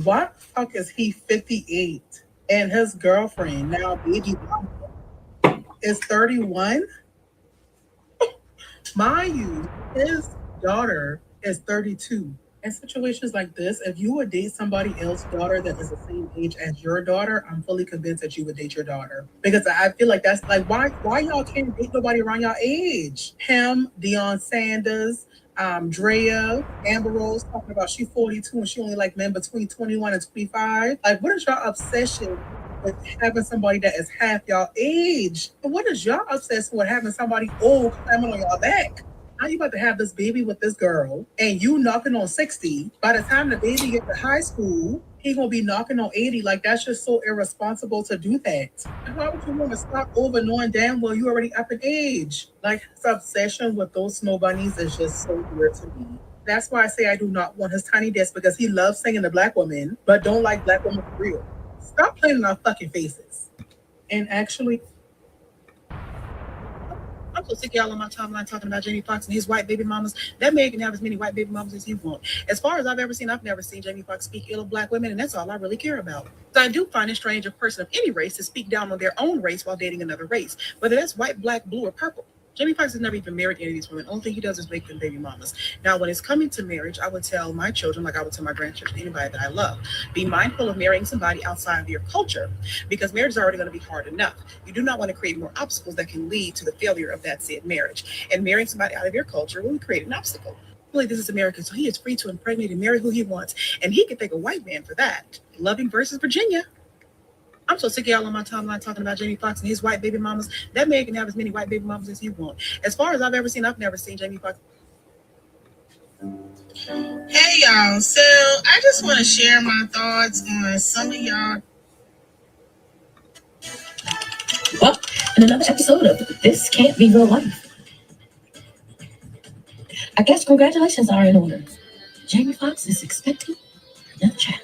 Why the fuck is he 58 and his girlfriend, now baby mama, is 31? Mind you, his daughter is 32. In situations like this, if you would date somebody else's daughter that is the same age as your daughter, I'm fully convinced that you would date your daughter. Because I feel like that's like why y'all can't date nobody around your age? Him, Deion Sanders, Drea, Amber Rose talking about she 42 and she only like men between 21 and 25. Like, what is your obsession with having somebody that is half y'all age? And what is your obsession with having somebody old climbing on y'all back? Now you about to have this baby with this girl and you knocking on 60. By the time the baby get to high school, he gonna be knocking on 80. Like, that's just so irresponsible to do that. And why would you want to start over knowing damn well you already up in age? Like, his obsession with those snow bunnies is just so weird to me. That's why I say I do not want his tiny desk, because he loves singing to black women, but don't like black women for real. Stop playing in our fucking faces. And actually, I'm so sick of y'all on my timeline talking about Jamie Foxx and his white baby mamas. That man can have as many white baby mamas as he wants. As far as I've never seen Jamie Foxx speak ill of black women, and that's all I really care about. So I do find it strange a person of any race to speak down on their own race while dating another race, whether that's white, black, blue, or purple. Jamie Foxx has never even married any of these women. Only thing he does is make them baby mamas. Now, when it's coming to marriage, I would tell my children, like I would tell my grandchildren, anybody that I love, be mindful of marrying somebody outside of your culture, because marriage is already going to be hard enough. You do not want to create more obstacles that can lead to the failure of that said marriage. And marrying somebody out of your culture will create an obstacle. Really, this is America, so he is free to impregnate and marry who he wants, and he can thank a white man for that. Loving versus Virginia. I'm so sick of y'all on my timeline talking about Jamie Foxx and his white baby mamas. That man can have as many white baby mamas as he wants. As far as I've never seen Jamie Foxx. Hey y'all, so I just want to share my thoughts on some of y'all. Well, in another episode of This Can't Be Real Life, I guess congratulations are in order. Jamie Foxx is expecting another child.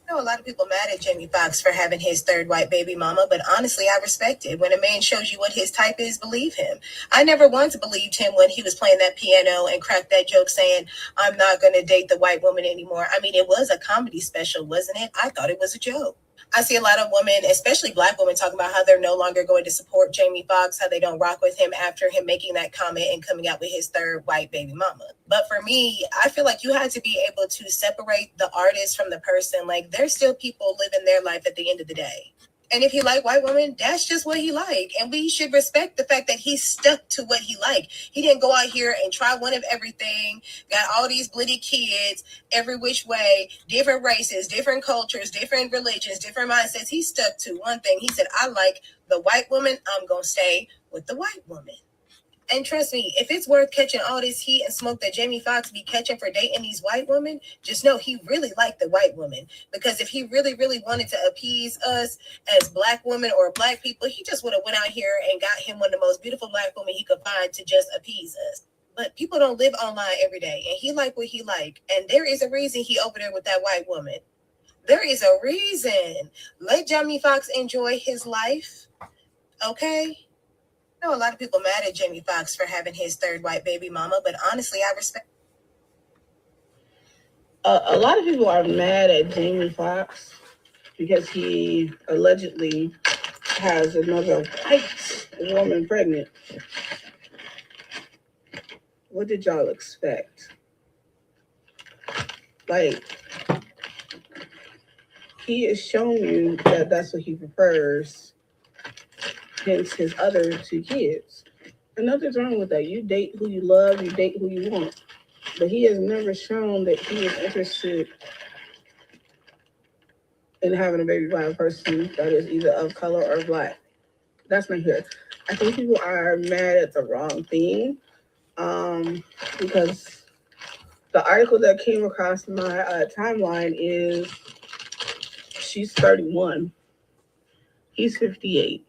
I know a lot of people mad at Jamie Foxx for having his third white baby mama, but honestly, I respect it. When a man shows you what his type is, believe him. I never once believed him when he was playing that piano and cracked that joke saying, I'm not going to date the white woman anymore. I mean, it was a comedy special, wasn't it? I thought it was a joke. I see a lot of women, especially black women, talking about how they're no longer going to support Jamie Foxx, how they don't rock with him after him making that comment and coming out with his third white baby mama. But for me, I feel like you had to be able to separate the artist from the person. Like, there's still people living their life at the end of the day. And if he like white women, that's just what he like. And we should respect the fact that he stuck to what he liked. He didn't go out here and try one of everything, got all these blitty kids, every which way, different races, different cultures, different religions, different mindsets. He stuck to one thing. He said, I like the white woman. I'm going to stay with the white woman. And trust me, if it's worth catching all this heat and smoke that Jamie Foxx be catching for dating these white women, just know he really liked the white woman. Because if he really, really wanted to appease us as black women or black people, he just would have went out here and got him one of the most beautiful black women he could find to just appease us. But people don't live online every day, and he like what he like. And there is a reason he over there with that white woman. There is a reason. Let Jamie Foxx enjoy his life, okay? I know a lot of people mad at Jamie Foxx for having his third white baby mama, but honestly, I respect. a lot of people are mad at Jamie Foxx because he allegedly has another white woman pregnant. What did y'all expect? Like, he has shown you that that's what he prefers, hence his other two kids. And nothing's wrong with that. You date who you love, you date who you want. But he has never shown that he is interested in having a baby by a person that is either of color or black. That's not here. I think people are mad at the wrong thing, because the article that came across my timeline is she's 31, he's 58.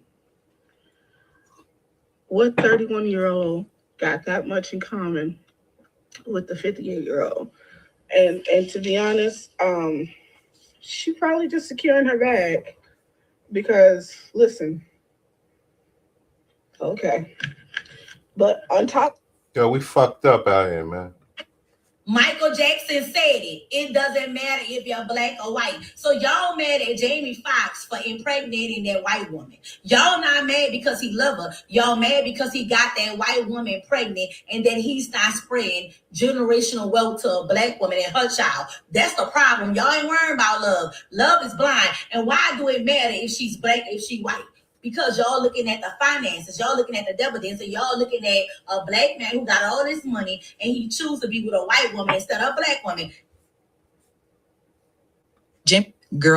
What 31-year-old got that much in common with the 58-year-old? And to be honest, she probably just securing her bag because listen, okay. But on top Yo, we fucked up out here, man. Michael Jackson said it. It doesn't matter if you're black or white. So y'all mad at Jamie Foxx for impregnating that white woman. Y'all not mad because he love her. Y'all mad because he got that white woman pregnant and then he's not spreading generational wealth to a black woman and her child. That's the problem. Y'all ain't worrying about love. Love is blind. And why do it matter if she's black, if she white? Because y'all looking at the finances, y'all looking at the dividends, and y'all looking at a black man who got all this money and he choose to be with a white woman instead of a black woman.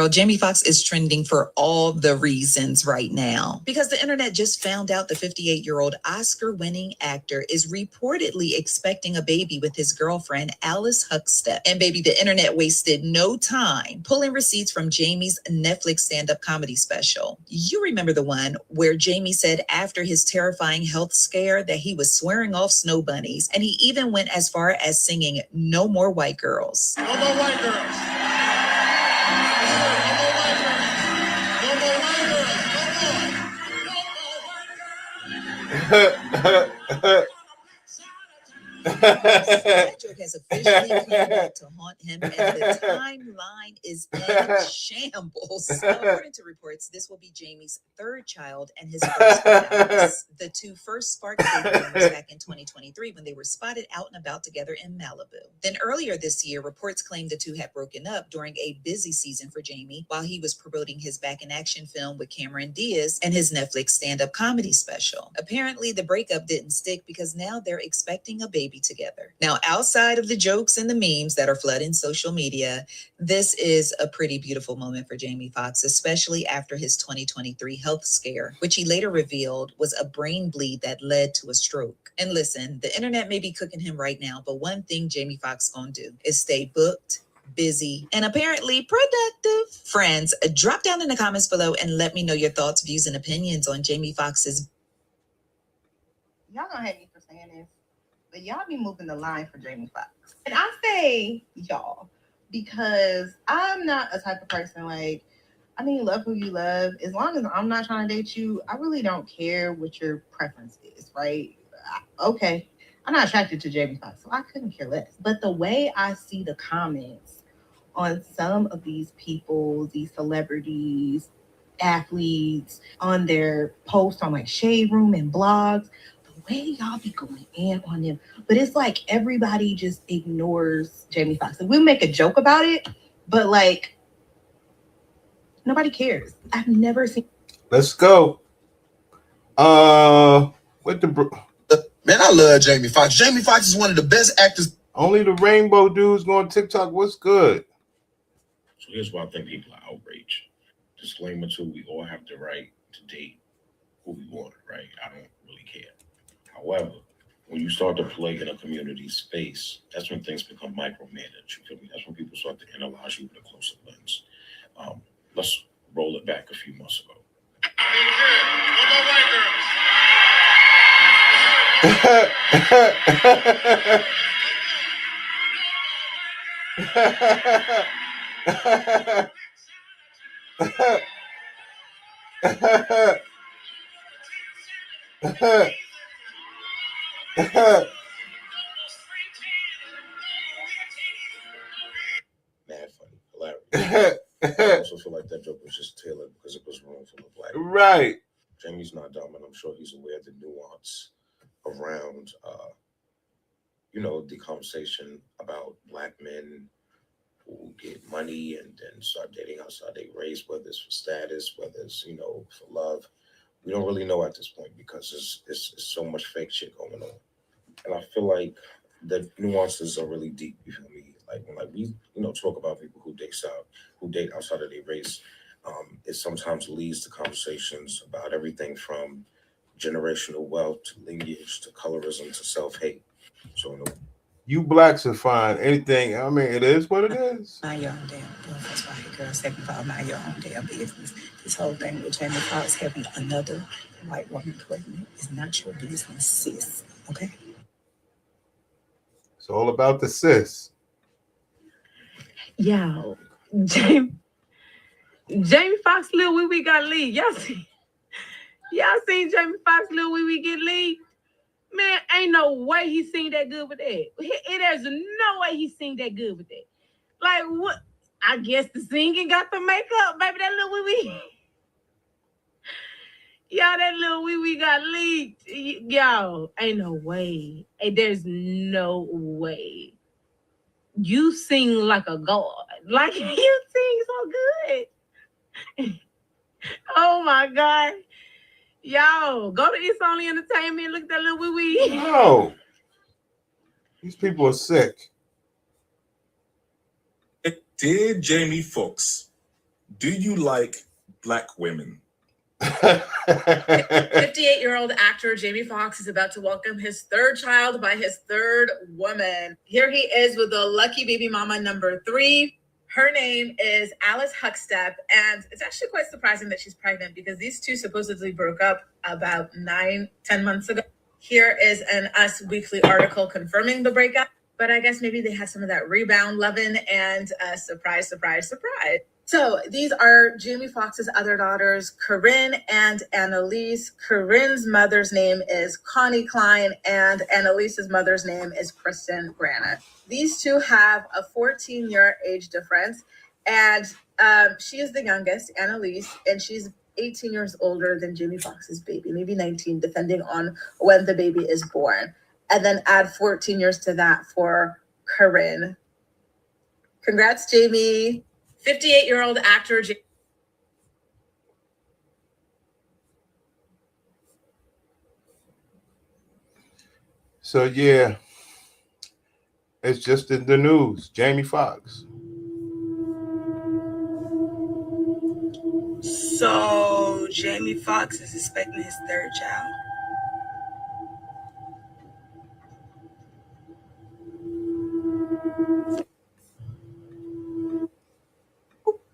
Jamie Foxx is trending for all the reasons right now because the internet just found out the 58-year-old Oscar-winning actor is reportedly expecting a baby with his girlfriend, Alice Huckstep. And baby, the internet wasted no time pulling receipts from Jamie's Netflix stand-up comedy special. You remember the one where Jamie said after his terrifying health scare that he was swearing off snow bunnies, and he even went as far as singing "No More White Girls." No more white girls. That joke has officially come back to haunt him, and the timeline is in shambles. Now, according to reports, this will be Jamie's third child and his first with The two first sparked baby rumors back in 2023 when they were spotted out and about together in Malibu. Then earlier this year, reports claimed the two had broken up during a busy season for Jamie while he was promoting his Back in Action film with Cameron Diaz and his Netflix stand-up comedy special. Apparently, the breakup didn't stick because now they're expecting a baby together. Now, outside of the jokes and the memes that are flooding social media, this is a pretty beautiful moment for Jamie Foxx, especially after his 2023 health scare, which he later revealed was a brain bleed that led to a stroke. And listen, the internet may be cooking him right now, but one thing Jamie Foxx gonna do is stay booked, busy, and apparently productive. Friends, drop down in the comments below and let me know your thoughts, views, and opinions on Jamie Foxx's. Y'all gonna hate me for saying this, but y'all be moving the line for Jamie Foxx. And I say y'all because I'm not a type of person like, I mean, love who you love. As long as I'm not trying to date you, I really don't care what your preference is, right? Okay, I'm not attracted to Jamie Foxx, so I couldn't care less. But the way I see the comments on some of these people, these celebrities, athletes, on their posts on like Shade Room and blogs, the way y'all be going in on them. But it's like everybody just ignores Jamie Foxx. Like, we'll make a joke about it, but like nobody cares. I've never seen. Let's go. What the Man, I love Jamie Foxx. Jamie Foxx is one of the best actors. only the rainbow dudes going TikTok? What's good? So here's why I think people are outraged. Disclaimer too, we all have the right to date who we want, right? I don't really care. However, when you start to play in a community space, that's when things become micromanaged. You feel me? That's when people start to analyze you with a closer lens. Let's roll it back a few months ago. Mad funny, hilarious. I also feel like that joke was just tailored because it was room full of black people. Right. Jamie's not dumb, and I'm sure he's aware of the nuance around, the conversation about black men who get money and then start dating outside their race, whether it's for status, whether it's, for love. We don't really know at this point because it's so much fake shit going on. And I feel like the nuances are really deep, you feel me? Like when we, talk about people who date outside of their race, it sometimes leads to conversations about everything from generational wealth to lineage to colorism to self-hate. So you blacks are fine. Anything, I mean, it is what it is. Mind your own damn business. That's why girls second for mind your own damn business. This whole thing with Jamie Foxx having another white woman pregnant is not your business, sis. Okay? It's all about the sis. Yo, Jamie Foxx Lil Wee got leaked. Y'all seen Jamie Foxx Lil Wee get leaked? Man, ain't no way he sing that good with that. There's no way he sing that good with that. Like, what? I guess the singing got the makeup, baby. That little wee. Y'all, that little wee got leaked. Y'all, ain't no way. Hey, there's no way. You sing like a god. Like, you sing so good. Oh, my God. Y'all, go to It's Only Entertainment. Look at that little wee. No. These people are sick. Dear Jamie Foxx, do you like black women? 58-year-old actor Jamie Foxx is about to welcome his third child by his third woman. Here he is with the lucky baby mama number 3. Her name is Alice Huckstep, and it's actually quite surprising that she's pregnant because these two supposedly broke up about 9-10 months ago. Here is an Us Weekly article confirming the breakup, but I guess maybe they had some of that rebound loving and surprise. So these are Jamie Foxx's other daughters, Corinne and Annalise. Corinne's mother's name is Connie Klein, and Annalise's mother's name is Kristen Granite. These two have a 14-year age difference, and she is the youngest, Annalise, and she's 18 years older than Jamie Foxx's baby, maybe 19, depending on when the baby is born. And then add 14 years to that for Corinne. Congrats, Jamie. 58-year-old actor. So yeah, it's just in the news. Jamie Foxx. So Jamie Foxx is expecting his third child.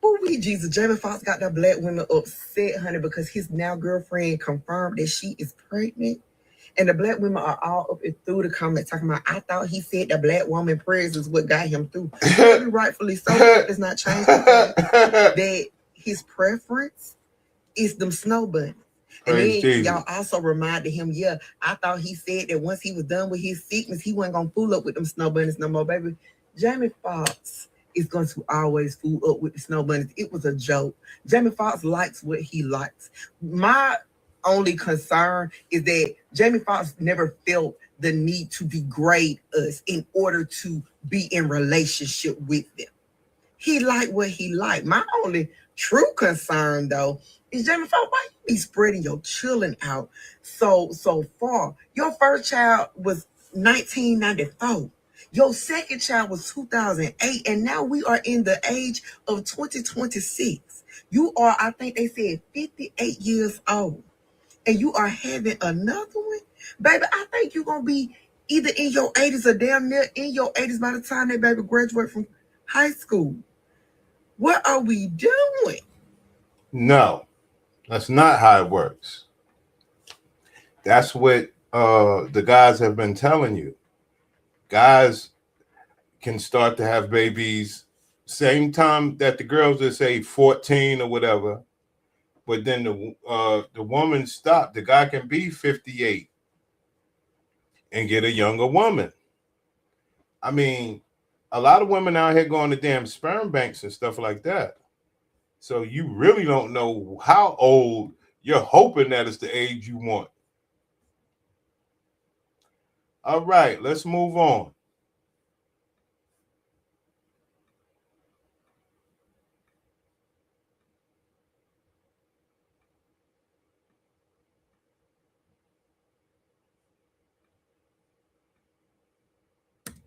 Ooh, Jesus, Jamie Foxx got that black women upset, honey, because his now girlfriend confirmed that she is pregnant. And the black women are all up and through the comments talking about, I thought he said the black woman prayers is what got him through. Maybe rightfully so, but does not change the fact that his preference is them snow bunnies. And then y'all also reminded him, yeah, I thought he said that once he was done with his sickness, he wasn't going to fool up with them snow bunnies no more, baby. Jamie Foxx is going to always fool up with the snow bunnies. It was a joke. Jamie Foxx likes what he likes. My only concern is that Jamie Foxx never felt the need to degrade us in order to be in relationship with them. He liked what he liked. My only true concern, though, is Jamie Foxx, why you be spreading your children out so far? Your first child was 1994. Your second child was 2008, and now we are in the age of 2026. You are, I think they said, 58 years old, and you are having another one? Baby, I think you're going to be either in your 80s or damn near in your 80s by the time that baby graduate from high school. What are we doing? No, that's not how it works. That's what the guys have been telling you. Guys can start to have babies same time that the girls are, say, 14 or whatever, but then the woman stopped. The guy can be 58 and get a younger woman. I mean, a lot of women out here going to damn sperm banks and stuff like that. So you really don't know how old. You're hoping that it's the age you want. All right, let's move on.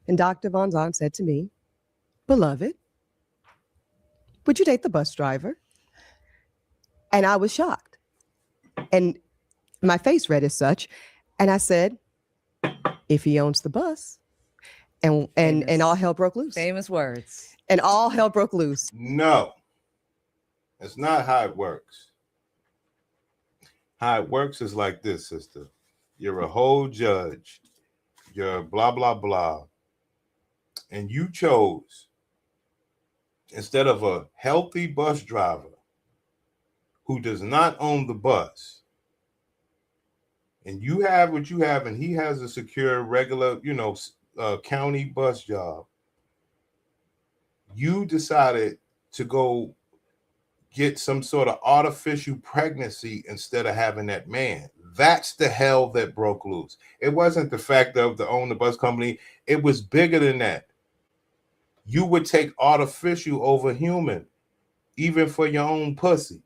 And Dr. Von Zahn said to me, "Beloved, would you date the bus driver?" And I was shocked. And my face read as such. And I said, if he owns the bus. And all hell broke loose. Famous words. And all hell broke loose. No, that's not how it works. How it works is like this, sister. You're a whole judge. You're blah, blah, blah. And you chose, instead of a healthy bus driver who does not own the bus, and you have what you have, and he has a secure, regular, county bus job, you decided to go get some sort of artificial pregnancy instead of having that man. That's the hell that broke loose. It wasn't the fact of the own the bus company. It was bigger than that. You would take artificial over human, even for your own pussy,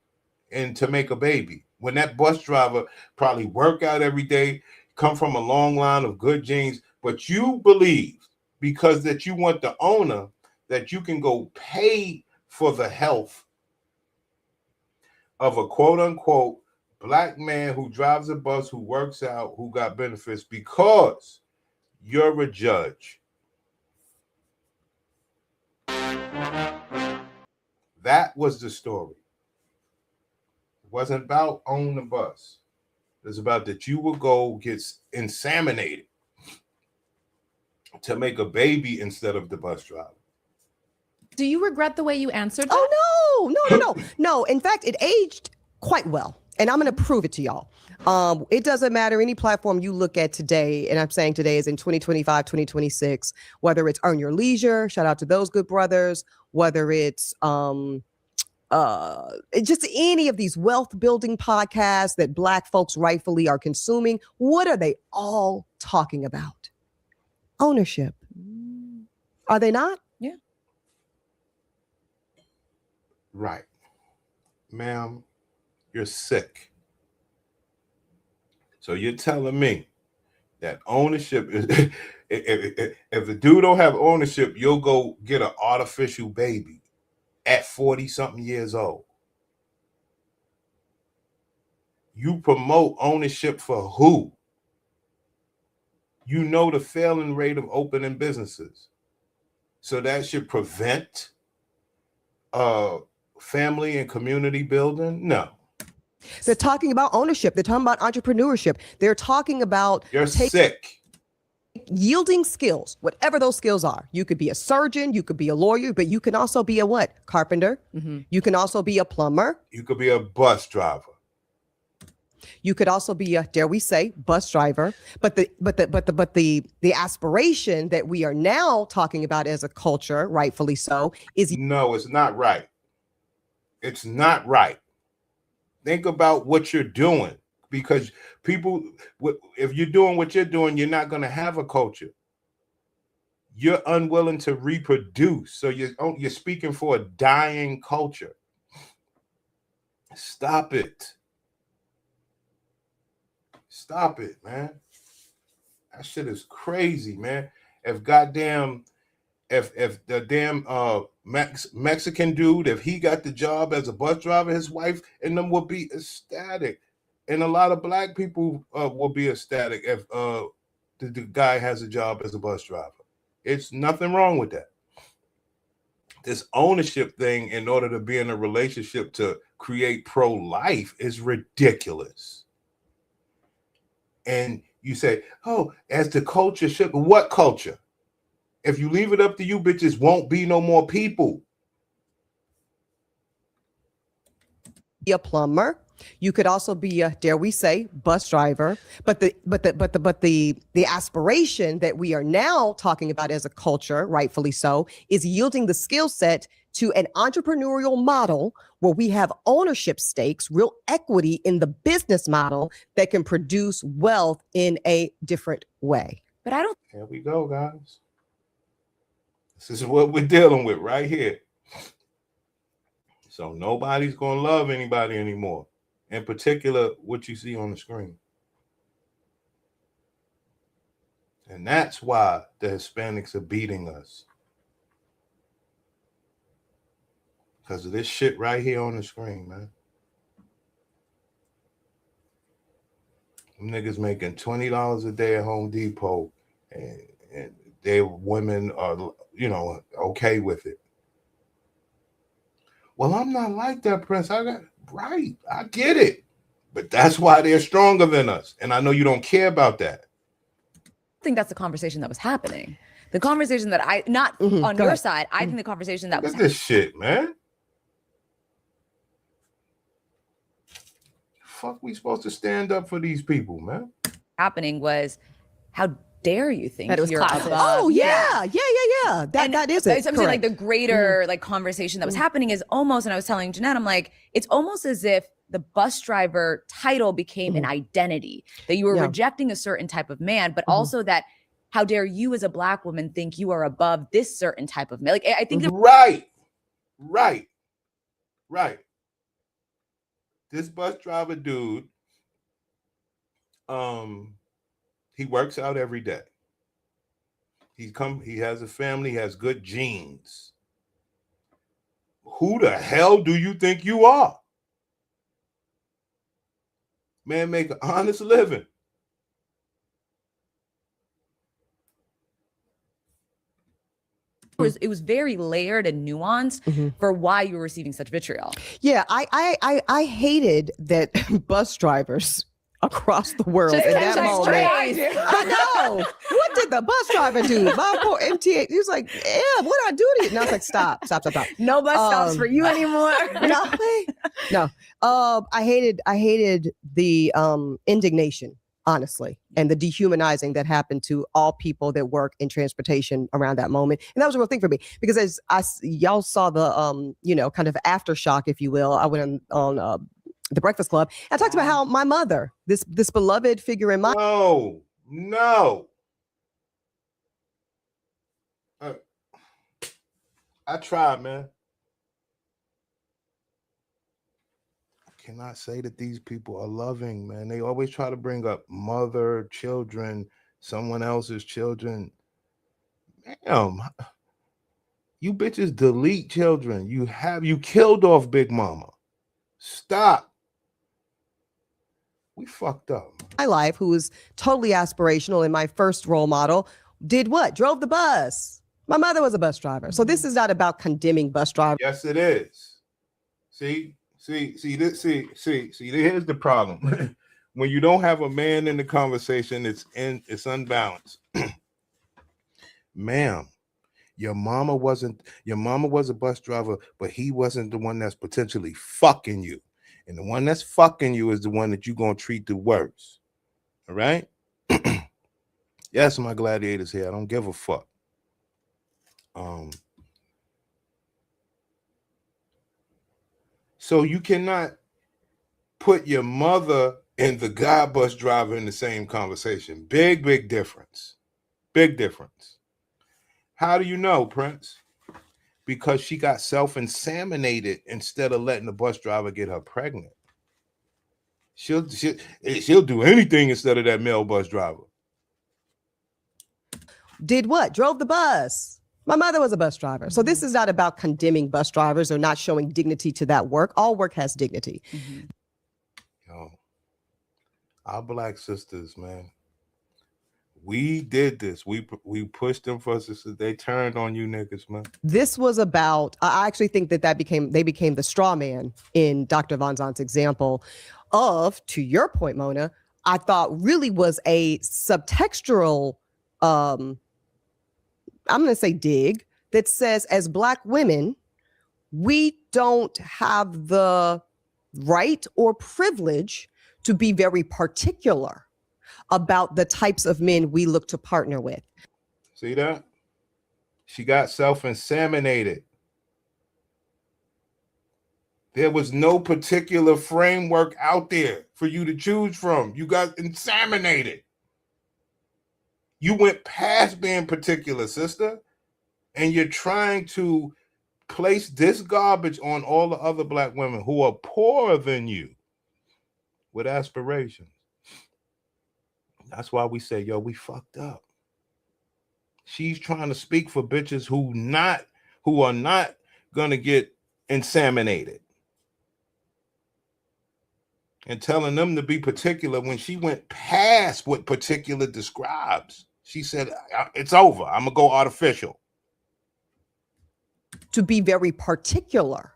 and to make a baby. When that bus driver probably work out every day, come from a long line of good genes, but you believe because that you want the owner that you can go pay for the health of a quote unquote black man who drives a bus, who works out, who got benefits because you're a judge. That was the story. It wasn't about own the bus. It was about that you would go get inseminated to make a baby instead of the bus driver. Do you regret the way you answered that? Oh, no. In fact, it aged quite well. And I'm going to prove it to y'all. It doesn't matter any platform you look at today, and I'm saying today is in 2025, 2026, whether it's Earn Your Leisure, shout out to those good brothers, whether it's just any of these wealth building podcasts that Black folks rightfully are consuming, what are they all talking about? Ownership. Are they not? Yeah. Right. Ma'am, you're sick. So you're telling me that ownership is if the dude don't have ownership, you'll go get an artificial baby at 40 something years old. You promote ownership for who? You know the failing rate of opening businesses. So that should prevent family and community building? No. They're talking about ownership. They're talking about entrepreneurship. They're talking about sick. Yielding skills, whatever those skills are. You could be a surgeon, you could be a lawyer, but you can also be a what? Carpenter. Mm-hmm. You can also be a plumber. You could be a bus driver. You could also be a, dare we say, bus driver. But the aspiration that we are now talking about as a culture, rightfully so, is no, it's not right. It's not right. Think about what you're doing, because people, if you're doing what you're doing, you're not going to have a culture. You're unwilling to reproduce. So you're speaking for a dying culture. Stop it. Stop it, man. That shit is crazy, man. If the damn Mexican dude, if he got the job as a bus driver, his wife and them would be ecstatic. And a lot of black people will be ecstatic if the guy has a job as a bus driver. It's nothing wrong with that. This ownership thing in order to be in a relationship to create pro-life is ridiculous. And you say, oh, as the culture should. What culture? If you leave it up to you, bitches won't be no more people. Be a plumber. You could also be a, dare we say, bus driver. But the aspiration that we are now talking about as a culture, rightfully so, is yielding the skill set to an entrepreneurial model where we have ownership stakes, real equity in the business model that can produce wealth in a different way. But I don't. Here we go, guys. This is what we're dealing with right here. So nobody's going to love anybody anymore. In particular, what you see on the screen. And that's why the Hispanics are beating us. Because of this shit right here on the screen, man. Them niggas making $20 a day at Home Depot, and their women are, okay with it. Well, I'm not like that, Prince. I get it. But that's why they're stronger than us. And I know you don't care about that. I think that's the conversation that was happening. The conversation that on your side, I think the conversation that was this shit, man. Fuck, we supposed to stand up for these people, man. happening was, how dare you think That it was you're classist. above? Oh yeah. That is it. I'm saying like the greater like conversation that was happening is almost, and I was telling Jeanette, I'm like, it's almost as if the bus driver title became an identity, that you were rejecting a certain type of man, but also that how dare you as a Black woman think you are above this certain type of man? Like I think right. This bus driver dude, he works out every day. He has a family, he has good genes. Who the hell do you think you are? Man, make an honest living. it was very layered and nuanced for why you were receiving such vitriol. Yeah, I hated that bus drivers across the world in that moment. I know. What did the bus driver do? My poor MTA. He was like, "Yeah, what I do to you?" And I was like, "Stop." No bus stops for you anymore. No. I hated the indignation, honestly, and the dehumanizing that happened to all people that work in transportation around that moment. And that was a real thing for me, because as y'all saw the kind of aftershock, if you will, I went on the Breakfast Club. I talked about how my mother, this beloved figure in my No. I tried, man. I cannot say that these people are loving, man. They always try to bring up mother, children, someone else's children. Damn. You bitches delete children. You killed off Big Mama. Stop. We fucked up. My life, who was totally aspirational, and my first role model did what? Drove the bus. My mother was a bus driver. So this is not about condemning bus drivers. Yes, it is. See, here's the problem. When you don't have a man in the conversation, it's unbalanced. Ma'am, your mama was a bus driver, but he wasn't the one that's potentially fucking you. And the one that's fucking you is the one that you're going to treat the worst. All right? Yes, my gladiators here. I don't give a fuck. So you cannot put your mother and the guy bus driver in the same conversation. Big difference. Big difference. How do you know, Prince? Because she got self-inseminated instead of letting the bus driver get her pregnant. She'll do anything instead of that male bus driver. Did what? Drove the bus. My mother was a bus driver. So this is not about condemning bus drivers or not showing dignity to that work. All work has dignity. Yo, our Black sisters, man. We did this. We pushed them for us. They turned on you niggas, man. This was about, I actually think they became the straw man in Dr. Von Zant's example of, to your point, Mona, I thought really was a subtextual, I'm going to say dig, that says as Black women, we don't have the right or privilege to be very particular about the types of men we look to partner with. See that? She got self-inseminated. There was no particular framework out there for you to choose from. You got inseminated. You went past being particular, sister, and you're trying to place this garbage on all the other Black women who are poorer than you with aspirations. That's why we say, yo, we fucked up. She's trying to speak for bitches who are not gonna get inseminated and telling them to be particular when she went past what particular describes. She said, it's over. I'm gonna go artificial. To be very particular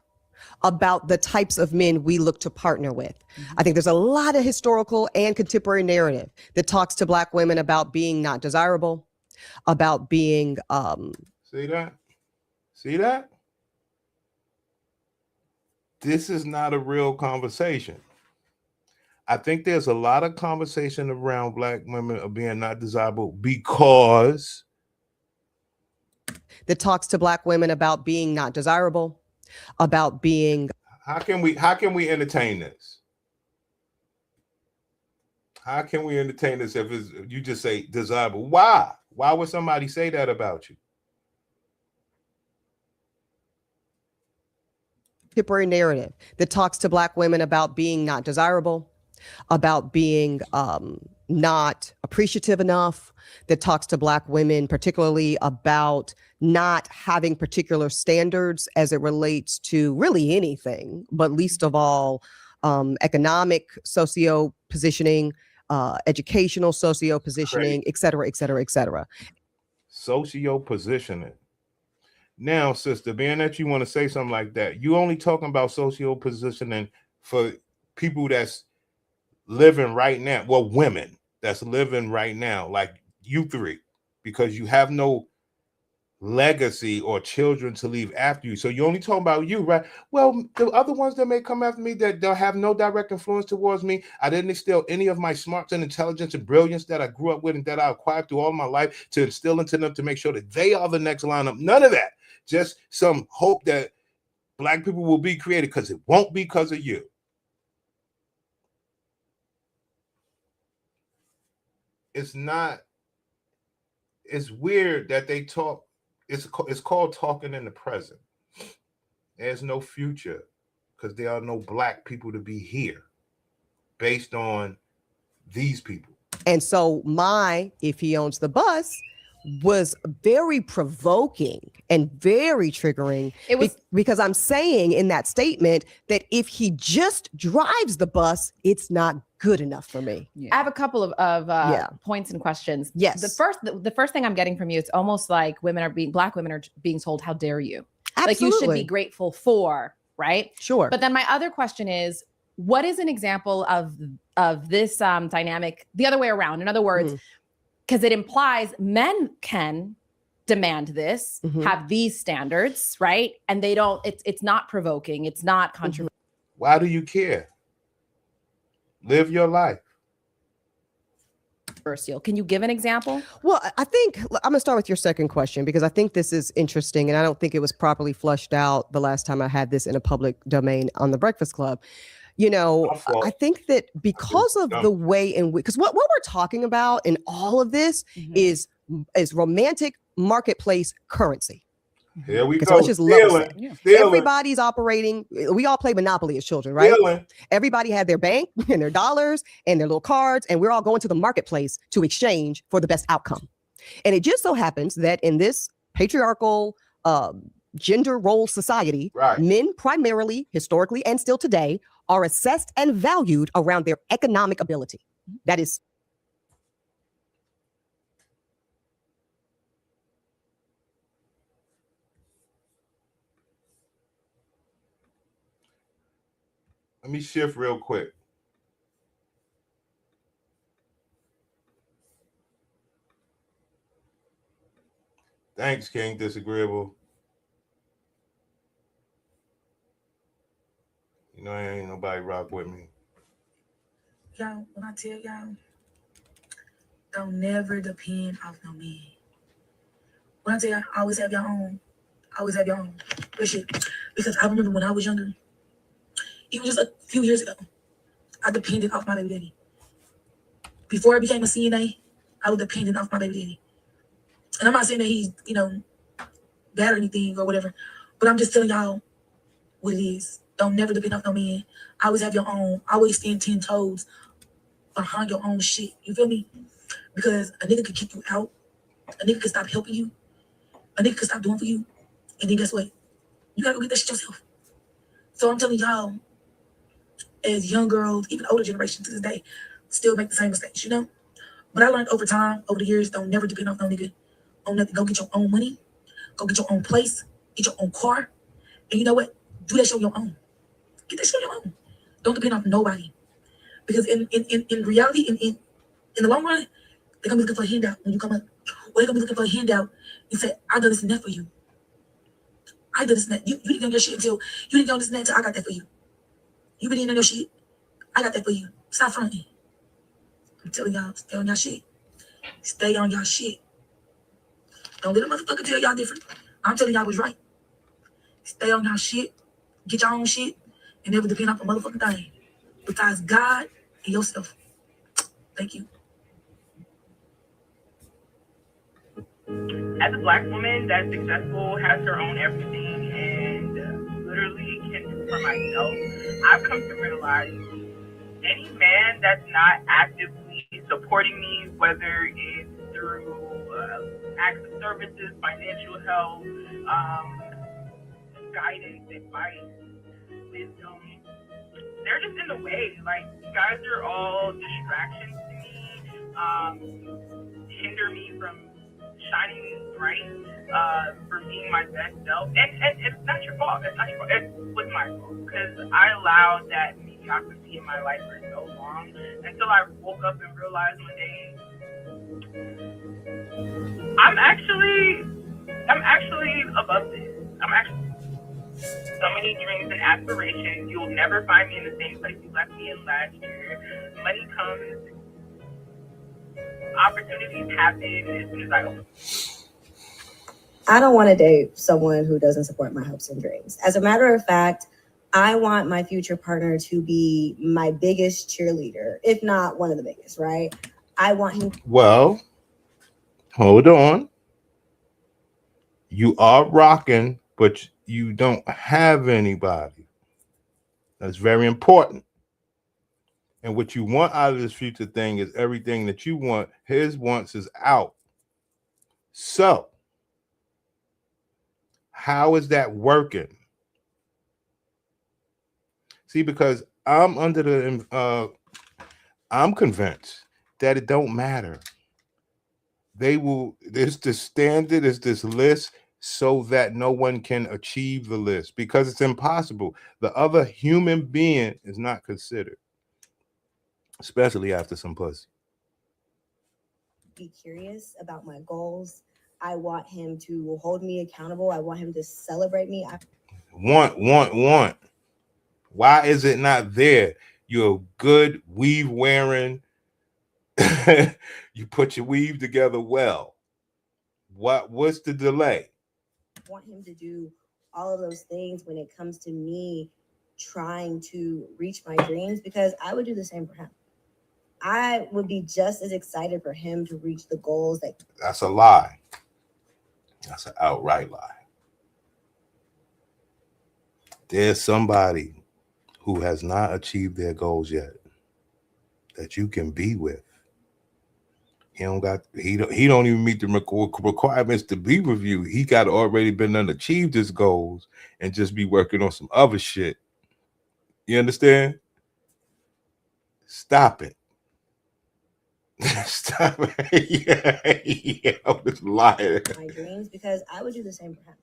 about the types of men we look to partner with. I think there's a lot of historical and contemporary narrative that talks to Black women about being not desirable, about being See that? This is not a real conversation. I think there's a lot of conversation around black women of being not desirable because that talks to black women about being not desirable, about being. How can we entertain this? How can we entertain this if you just say desirable? Why? Why would somebody say that about you? Contemporary narrative that talks to black women about being not desirable, about being not appreciative enough, that talks to black women particularly about not having particular standards as it relates to really anything, but least of all economic socio positioning, educational socio positioning, et cetera, et cetera, et cetera. Socio positioning. Now, sister, being that you want to say something like that, you only talking about socio positioning for people that's living right now. Well, women that's living right now, like you three, because you have no legacy or children to leave after you. So you're only talking about you, right? Well, the other ones that may come after me that don't have no direct influence towards me, I didn't instill any of my smarts and intelligence and brilliance that I grew up with and that I acquired through all my life to instill into them to make sure that they are the next lineup. None of that. Just some hope that black people will be created, because it won't be because of you. It's not. It's weird that they talk. It's called talking in the present. There's no future because there are no black people to be here based on these people. And so if he owns the bus was very provoking and very triggering. It was because I'm saying in that statement that if he just drives the bus, it's not good enough for me. I have a couple of points and questions. Yes. The first thing I'm getting from you, it's almost like black women are being told, how dare you? Absolutely. Like you should be grateful for, right? Sure. But then my other question is, what is an example of this dynamic the other way around? In other words, because it implies men can demand this, have these standards, right? And they don't, it's not provoking, it's not controversial. Why do you care? Live your life. Can you give an example? Well, I think I'm going to start with your second question because I think this is interesting and I don't think it was properly flushed out the last time I had this in a public domain on the Breakfast Club. You know, I think that because of the way in which, because what we're talking about in all of this is romantic marketplace currency. Here we So go. let's just level set. Everybody's operating. We all play Monopoly as children, right? Everybody had their bank and their dollars and their little cards, and we're all going to the marketplace to exchange for the best outcome. And it just so happens that in this patriarchal gender role society, men primarily, historically, and still today, are assessed and valued around their economic ability. That is. Let me shift real quick. Thanks, King Disagreeable. You know, ain't nobody rock with me. Y'all, when I tell y'all, don't never depend off no man. When I tell y'all, always have your own. Always have your own. Good shit. Because I remember when I was younger, even just a few years ago, I depended off my baby daddy. Before I became a CNA, I was dependent off my baby daddy. And I'm not saying that he's, bad or anything or whatever, but I'm just telling y'all what it is. Don't never depend off no man. Always have your own. Always stand 10 toes behind your own shit. You feel me? Because a nigga could kick you out. A nigga could stop helping you. A nigga could stop doing for you. And then guess what? You gotta go get that shit yourself. So I'm telling y'all, as young girls, even older generation to this day, still make the same mistakes, But I learned over time, over the years, don't never depend on no nigga. On nothing. Go get your own money. Go get your own place. Get your own car. And you know what? Do that shit on your own. Get that shit on your own. Don't depend on nobody. Because in reality, in the long run, they're gonna be looking for a handout when you come up. Or they're gonna be looking for a handout and say, I done this and that for you. I done this and that. You didn't know your shit until you didn't know this and that until I got that for you. You been in on your shit. I got that for you. Stop fronting. I'm telling y'all, stay on y'all shit. Stay on y'all shit. Don't let a motherfucker tell y'all different. I'm telling y'all what's right. Stay on y'all shit. Get your own shit. And never depend on a motherfucking thing. Besides God and yourself. Thank you. As a black woman that's successful, has her own everything, and literally can do for myself, I've come to realize any man that's not actively supporting me, whether it's through acts of services, financial help, guidance, advice, wisdom, they're just in the way. Like, you guys are all distractions to me, hinder me from shining bright, from being my best self. And it's not your fault. It's not your fault. It was my fault because I allowed that mediocrity in my life for so long until I woke up and realized one day I'm actually above this. I'm actually so many dreams and aspirations. You'll never find me in the same place you left me in last year. Money comes, opportunities happen as soon as I open. I don't want to date someone who doesn't support my hopes and dreams. As a matter of fact, I want my future partner to be my biggest cheerleader, if not one of the biggest, right? I want him. Well, hold on. You are rocking, but you don't have anybody. That's very important. And what you want out of this future thing is everything that you want. His wants is out. So, how is that working? See, because I'm under the, I'm convinced that it don't matter. They will, there's this standard, is this list, so that no one can achieve the list because it's impossible. The other human being is not considered, especially after some pussy. Be curious about my goals. I want him to hold me accountable. I want him to celebrate me. Want. Why is it not there? You're a good weave wearing. You put your weave together well. What's the delay? I want him to do all of those things when it comes to me trying to reach my dreams, because I would do the same for him. I would be just as excited for him to reach the goals that. That's a lie. That's an outright lie. There's somebody who has not achieved their goals yet that you can be with. He don't even meet the requirements to be with you. He got already been unachieved his goals and just be working on some other shit. You understand? Stop it. Stop it. Yeah, I'm just lying. My dreams, because I would do the same for him.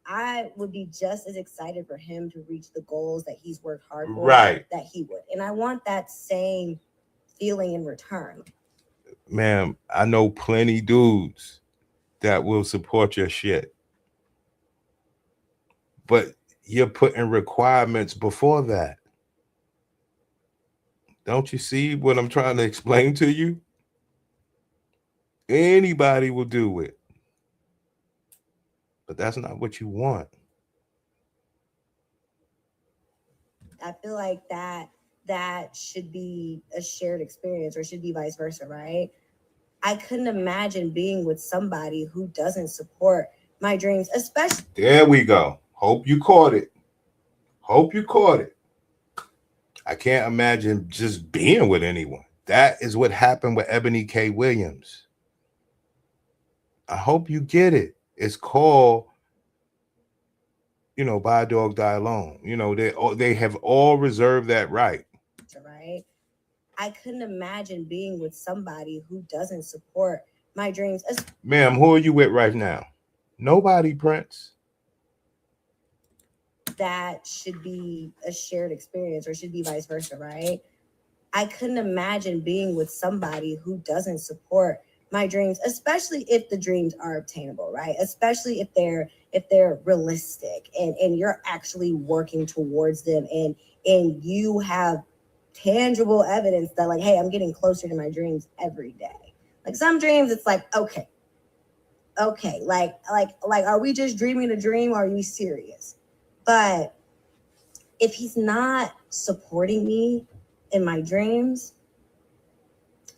I would be just as excited for him to reach the goals that he's worked hard for, right, that he would. And I want that same feeling in return. Ma'am, I know plenty dudes that will support your shit. But you're putting requirements before that. Don't you see what I'm trying to explain to you? Anybody will do it. But that's not what you want. I feel like that should be a shared experience, or should be vice versa, right? I couldn't imagine being with somebody who doesn't support my dreams, especially. There we go. Hope you caught it. Hope you caught it. I can't imagine just being with anyone. That is what happened with Eboni K. Williams. I hope you get it. It's called, buy a dog, die alone. They have all reserved that right. Right? I couldn't imagine being with somebody who doesn't support my dreams. Ma'am, who are you with right now? Nobody, Prince. That should be a shared experience, or should be vice versa, right? I couldn't imagine being with somebody who doesn't support my dreams, especially if the dreams are obtainable, right? Especially if they're realistic and you're actually working towards them, and you have tangible evidence that like, hey, I'm getting closer to my dreams every day. Like some dreams, it's like, okay, like, are we just dreaming a dream or are you serious? But if he's not supporting me in my dreams,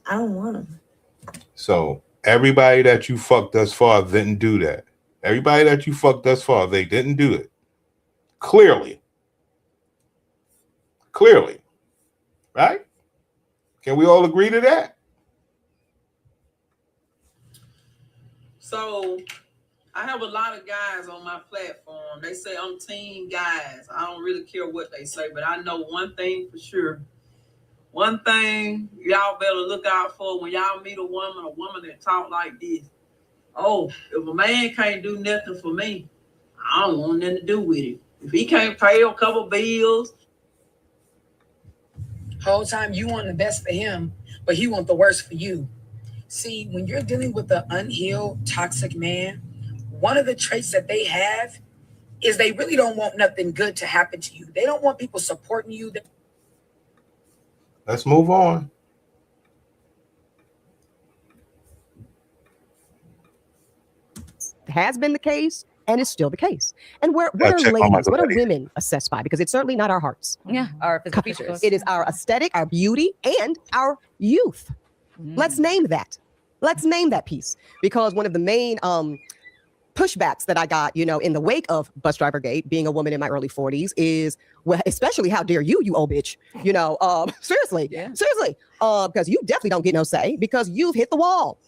I don't want him. So everybody that you fucked thus far didn't do that. Everybody that you fucked thus far, they didn't do it. Clearly. Right? Can we all agree to that? So I have a lot of guys on my platform. They say I'm team guys. I don't really care what they say, but I know one thing for sure. One thing y'all better look out for when y'all meet a woman that talk like this. Oh, if a man can't do nothing for me, I don't want nothing to do with it. If he can't pay a couple bills. Whole time you want the best for him, but he want the worst for you. See, when you're dealing with an unhealed, toxic man, one of the traits that they have is they really don't want nothing good to happen to you. They don't want people supporting you. Let's move on. Has been the case and is still the case. And what are ladies, what are women assessed by? Because it's certainly not our hearts. Yeah, our physical features. It is our aesthetic, our beauty, and our youth. Let's name that. Let's name that piece. Because one of the main pushbacks that I got, in the wake of Bus Driver Gate, being a woman in my early 40s, is, well, especially how dare you old bitch, seriously, because you definitely don't get no say because you've hit the wall.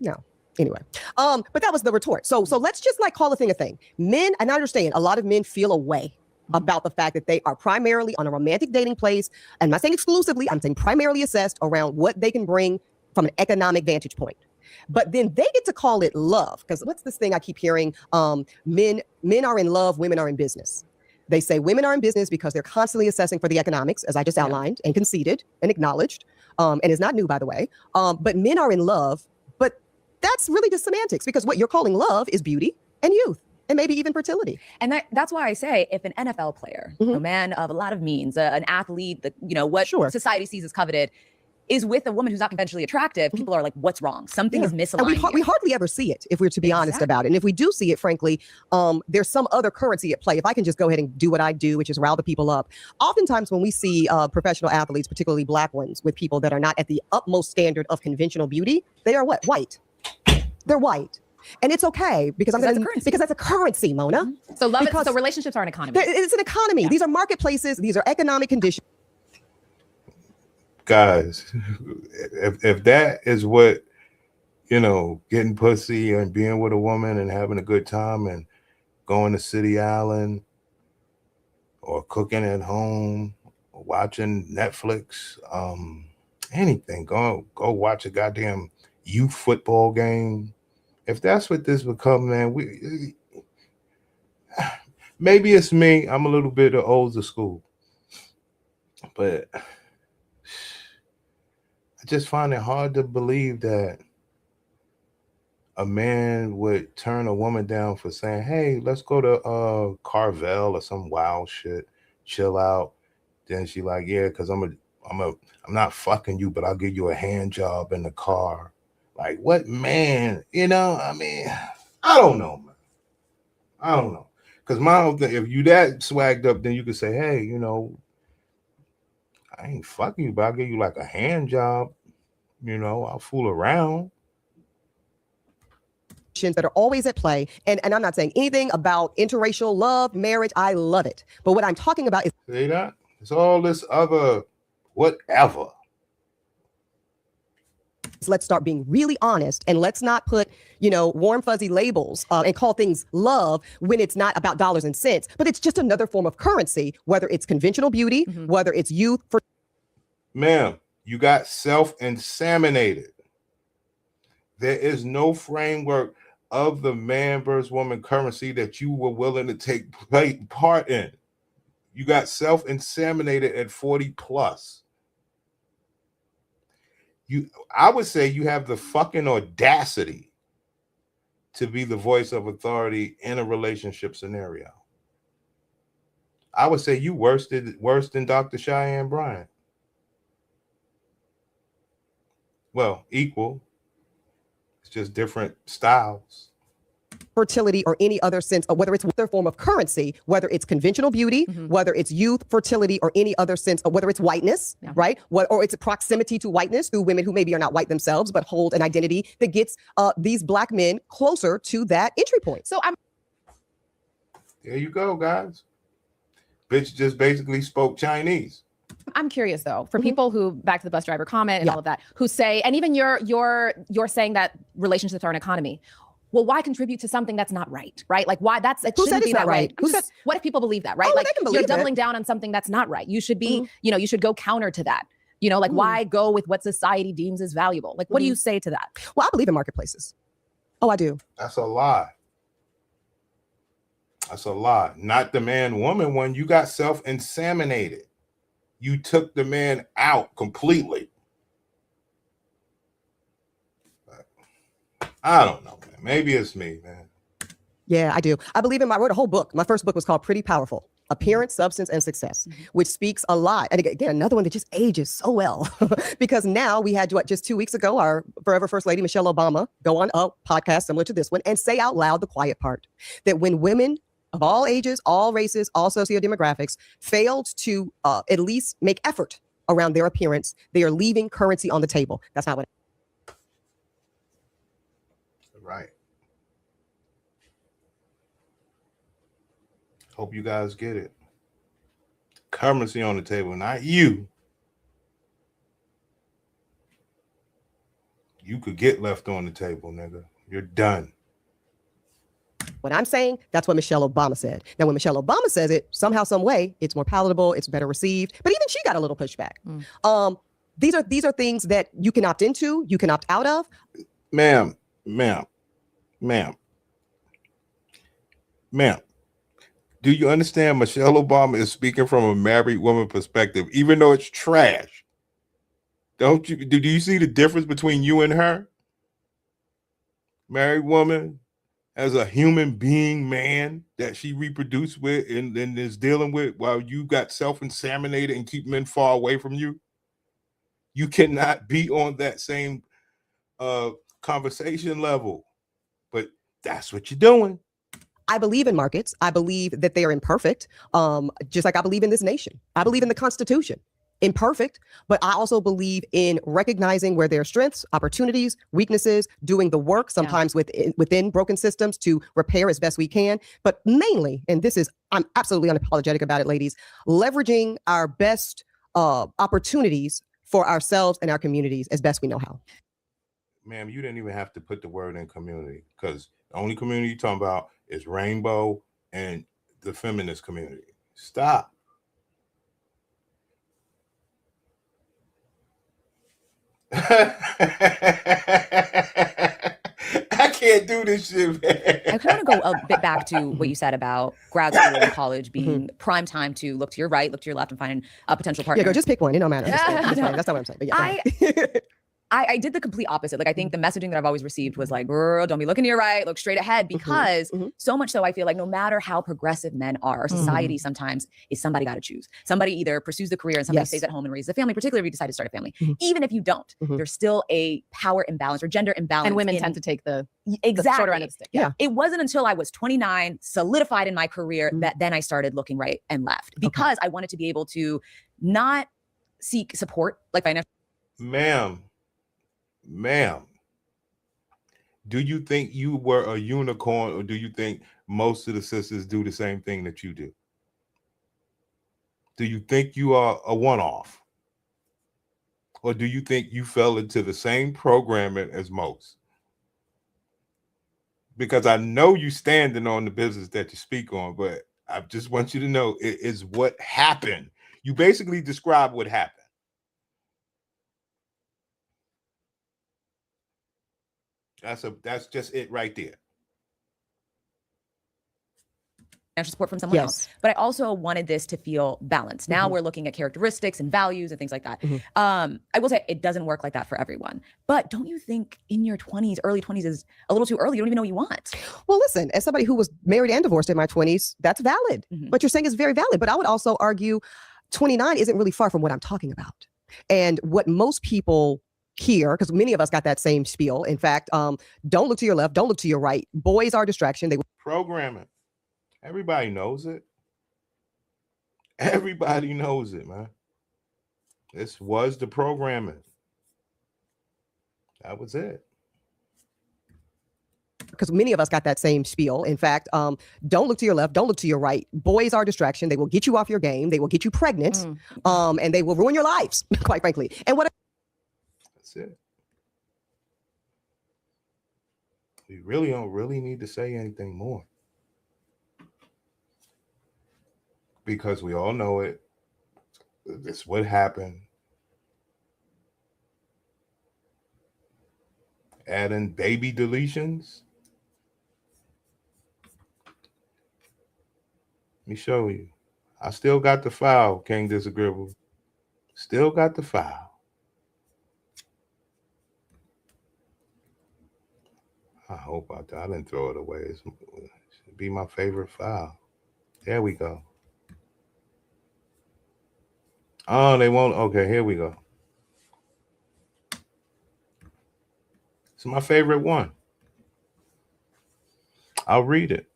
No. Anyway, but that was the retort. So let's just call a thing. Men, and I understand a lot of men feel a way about the fact that they are primarily on a romantic dating place. I'm not saying exclusively, I'm saying primarily assessed around what they can bring from an economic vantage point. But then they get to call it love. Because what's this thing I keep hearing? Men are in love, women are in business. They say women are in business because they're constantly assessing for the economics, as I just outlined and conceded and acknowledged. And it's not new, by the way. But men are in love. But that's really just semantics, because what you're calling love is beauty and youth and maybe even fertility. And that's why I say, if an NFL player, a man of a lot of means, an athlete, what society sees as coveted, is with a woman who's not conventionally attractive, people are like, what's wrong? Something is misaligned. And we hardly ever see it, if we're to be honest about it. And if we do see it, frankly, there's some other currency at play. If I can just go ahead and do what I do, which is rile the people up. Oftentimes when we see professional athletes, particularly black ones, with people that are not at the utmost standard of conventional beauty, they are what? White. They're white. And it's okay because that's a currency, Mona. So relationships are an economy. It's an economy. Yeah. These are marketplaces. These are economic conditions. Guys, if that is what, getting pussy and being with a woman and having a good time and going to City Island or cooking at home or watching Netflix, anything, go watch a goddamn youth football game. If that's what this become, man, maybe it's me. I'm a little bit of older school, but I just find it hard to believe that a man would turn a woman down for saying, "Hey, let's go to Carvel or some wild shit, chill out." Then she like, "Yeah, because I'm not fucking you, but I'll give you a hand job in the car." Like, what man? I don't know, man. I don't know. Because my whole thing, if you that swagged up, then you could say, "Hey, I ain't fucking you, but I'll give you like a hand job. I'll fool around." That are always at play. And I'm not saying anything about interracial love, marriage. I love it. But what I'm talking about is... See that? It's all this other whatever. Let's start being really honest, and let's not put, warm, fuzzy labels and call things love when it's not about dollars and cents, but it's just another form of currency, whether it's conventional beauty, whether it's youth. Ma'am, you got self-inseminated. There is no framework of the man versus woman currency that you were willing to take part in. You got self-inseminated at 40 plus. I would say you have the fucking audacity to be the voice of authority in a relationship scenario. I would say you worse than Dr. Cheyenne Bryant. Well, equal. It's just different styles. Fertility or any other sense of whether it's their form of currency, whether it's conventional beauty, whether it's youth, fertility, or any other sense of whether it's whiteness, right? Or it's a proximity to whiteness through women who maybe are not white themselves, but hold an identity that gets these Black men closer to that entry point. So There you go, guys. Bitch just basically spoke Chinese. I'm curious though, for people who, back to the bus driver comment and all of that, who say, and even you're saying that relationships are an economy. Well, why contribute to something that's not right? Right? Like why it Who shouldn't said be it's that not right? way. What if people believe that, right? Oh, like they can you're believe doubling it. down on something that's not right. You should be, you should go counter to that. Like why go with what society deems as valuable? Like, what do you say to that? Well, I believe in marketplaces. Oh, I do. That's a lie. That's a lie. Not the man-woman one. You got self-inseminated. You took the man out completely. I don't know, man. Maybe it's me, man. Yeah, I do. I wrote a whole book. My first book was called Pretty Powerful: Appearance, Substance, and Success, which speaks a lot. And again, another one that just ages so well because now we had just 2 weeks ago, our forever First Lady, Michelle Obama, go on a podcast similar to this one and say out loud the quiet part, that when women of all ages, all races, all sociodemographics failed to at least make effort around their appearance, they are leaving currency on the table. That's not what. Right. Hope you guys get it. Currency on the table, not you. You could get left on the table, nigga. You're done. What I'm saying, that's what Michelle Obama said. Now, when Michelle Obama says it, somehow, some way, it's more palatable, it's better received. But even she got a little pushback. These are things that you can opt into, you can opt out of. Ma'am. Do you understand Michelle Obama is speaking from a married woman perspective, even though it's trash? Do you see the difference between you and her? Married woman as a human being man that she reproduced with and is dealing with while you got self-inseminated and keep men far away from you. You cannot be on that same conversation level, but that's what you're doing. I believe in markets. I believe that they are imperfect, just like I believe in this nation. I believe in the Constitution. Imperfect, but I also believe in recognizing where there are strengths, opportunities, weaknesses, doing the work sometimes within broken systems to repair as best we can. But mainly, and I'm absolutely unapologetic about it, ladies, leveraging our best opportunities for ourselves and our communities as best we know how. Ma'am, you didn't even have to put the word in community, because the only community you're talking about is rainbow and the feminist community. Stop. I can't do this shit, man. I kind of want to go a bit back to what you said about grad school and college being prime time to look to your right, look to your left, and find a potential partner. Yeah, go just pick one. It don't matter. That's not what I'm saying. But yeah, I did the complete opposite. Like, I think the messaging that I've always received was like, girl, don't be looking to your right, look straight ahead. Because so much so, I feel like no matter how progressive men are, our society sometimes is somebody got to choose. Somebody either pursues the career and somebody stays at home and raises a family, particularly if you decide to start a family. Even if you don't, there's still a power imbalance or gender imbalance. And women tend to take the shorter end of the stick. Yeah. It wasn't until I was 29, solidified in my career, that then I started looking right and left, because I wanted to be able to not seek support, like financial. Ma'am, do you think you were a unicorn, or do you think most of the sisters do the same thing that you do? Do you think you are a one-off? Or do you think you fell into the same programming as most? Because I know you standing on the business that you speak on, but I just want you to know it is what happened. You basically describe what happened. That's just it right there. Financial support from someone else. But I also wanted this to feel balanced. Now we're looking at characteristics and values and things like that. I will say it doesn't work like that for everyone. But don't you think in your 20s, early 20s is a little too early? You don't even know what you want. Well, listen, as somebody who was married and divorced in my 20s, that's valid. What you're saying is very valid. But I would also argue 29 isn't really far from what I'm talking about. And what most people here, because many of us got that same spiel. In fact, don't look to your left, don't look to your right. Boys are a distraction. They will Programming. Everybody knows it. Everybody knows it, man. This was the programming. That was it. Because many of us got that same spiel. In fact, don't look to your left, don't look to your right. Boys are a distraction. They will get you off your game. They will get you pregnant, and they will ruin your lives, quite frankly. And what? That's it. We really don't need to say anything more, because we all know it. This what happened. Adding baby deletions. Let me show you. I still got the file, King Disagreeable. Still got the file. I hope I didn't throw it away. It should be my favorite file. There we go. Oh, they won't. Okay, here we go. It's my favorite one. I'll read it.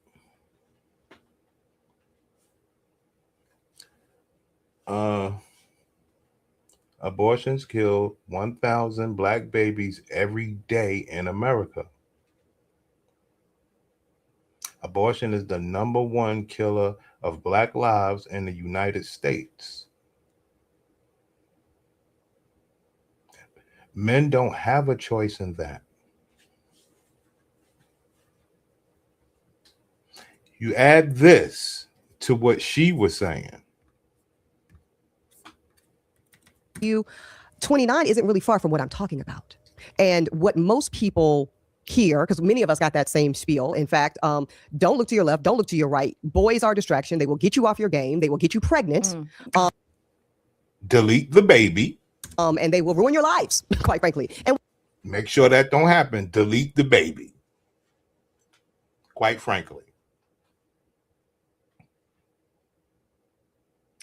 Abortions kill 1,000 black babies every day in America. Abortion is the #1 killer of black lives in the United States. Men don't have a choice in that. You add this to what she was saying. 29 isn't really far from what I'm talking about. And what most people hear, because many of us got that same spiel. In fact, don't look to your left, don't look to your right. Boys are a distraction. They will get you off your game. They will get you pregnant. Delete the baby. And they will ruin your lives, quite frankly. And make sure that don't happen. Delete the baby. Quite frankly.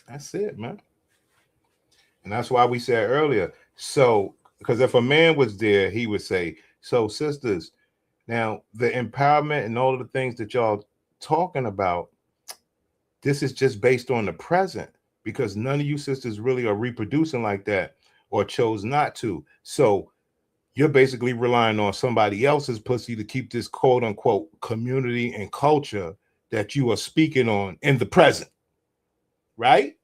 That's it, man. And that's why we said earlier. So, because if a man was there, he would say, so sisters, now the empowerment and all of the things that y'all talking about, this is just based on the present, because none of you sisters really are reproducing like that or chose not to. So you're basically relying on somebody else's pussy to keep this quote unquote community and culture that you are speaking on in the present. Right?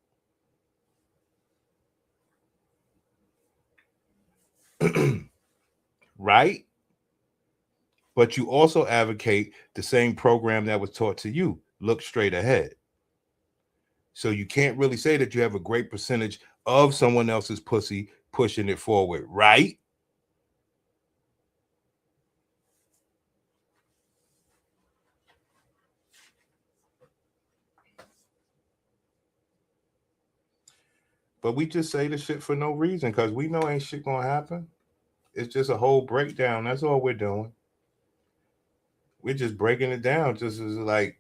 Right? But you also advocate the same program that was taught to you. Look straight ahead. So you can't really say that you have a great percentage of someone else's pussy pushing it forward, right? But we just say the shit for no reason, because we know ain't shit gonna happen. It's just a whole breakdown. That's all we're doing. We're just breaking it down. Just as like,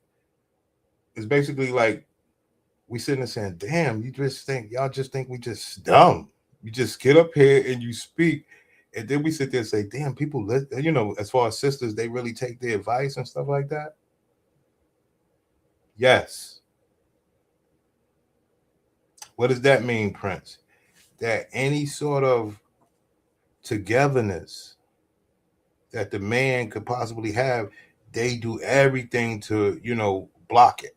it's basically like we sitting there saying, damn, y'all just think we just dumb. You just get up here and you speak. And then we sit there and say, damn, people, you know, as far as sisters, they really take their advice and stuff like that. Yes. What does that mean, Prince? That any sort of togetherness that the man could possibly have, they do everything to, you know, block it.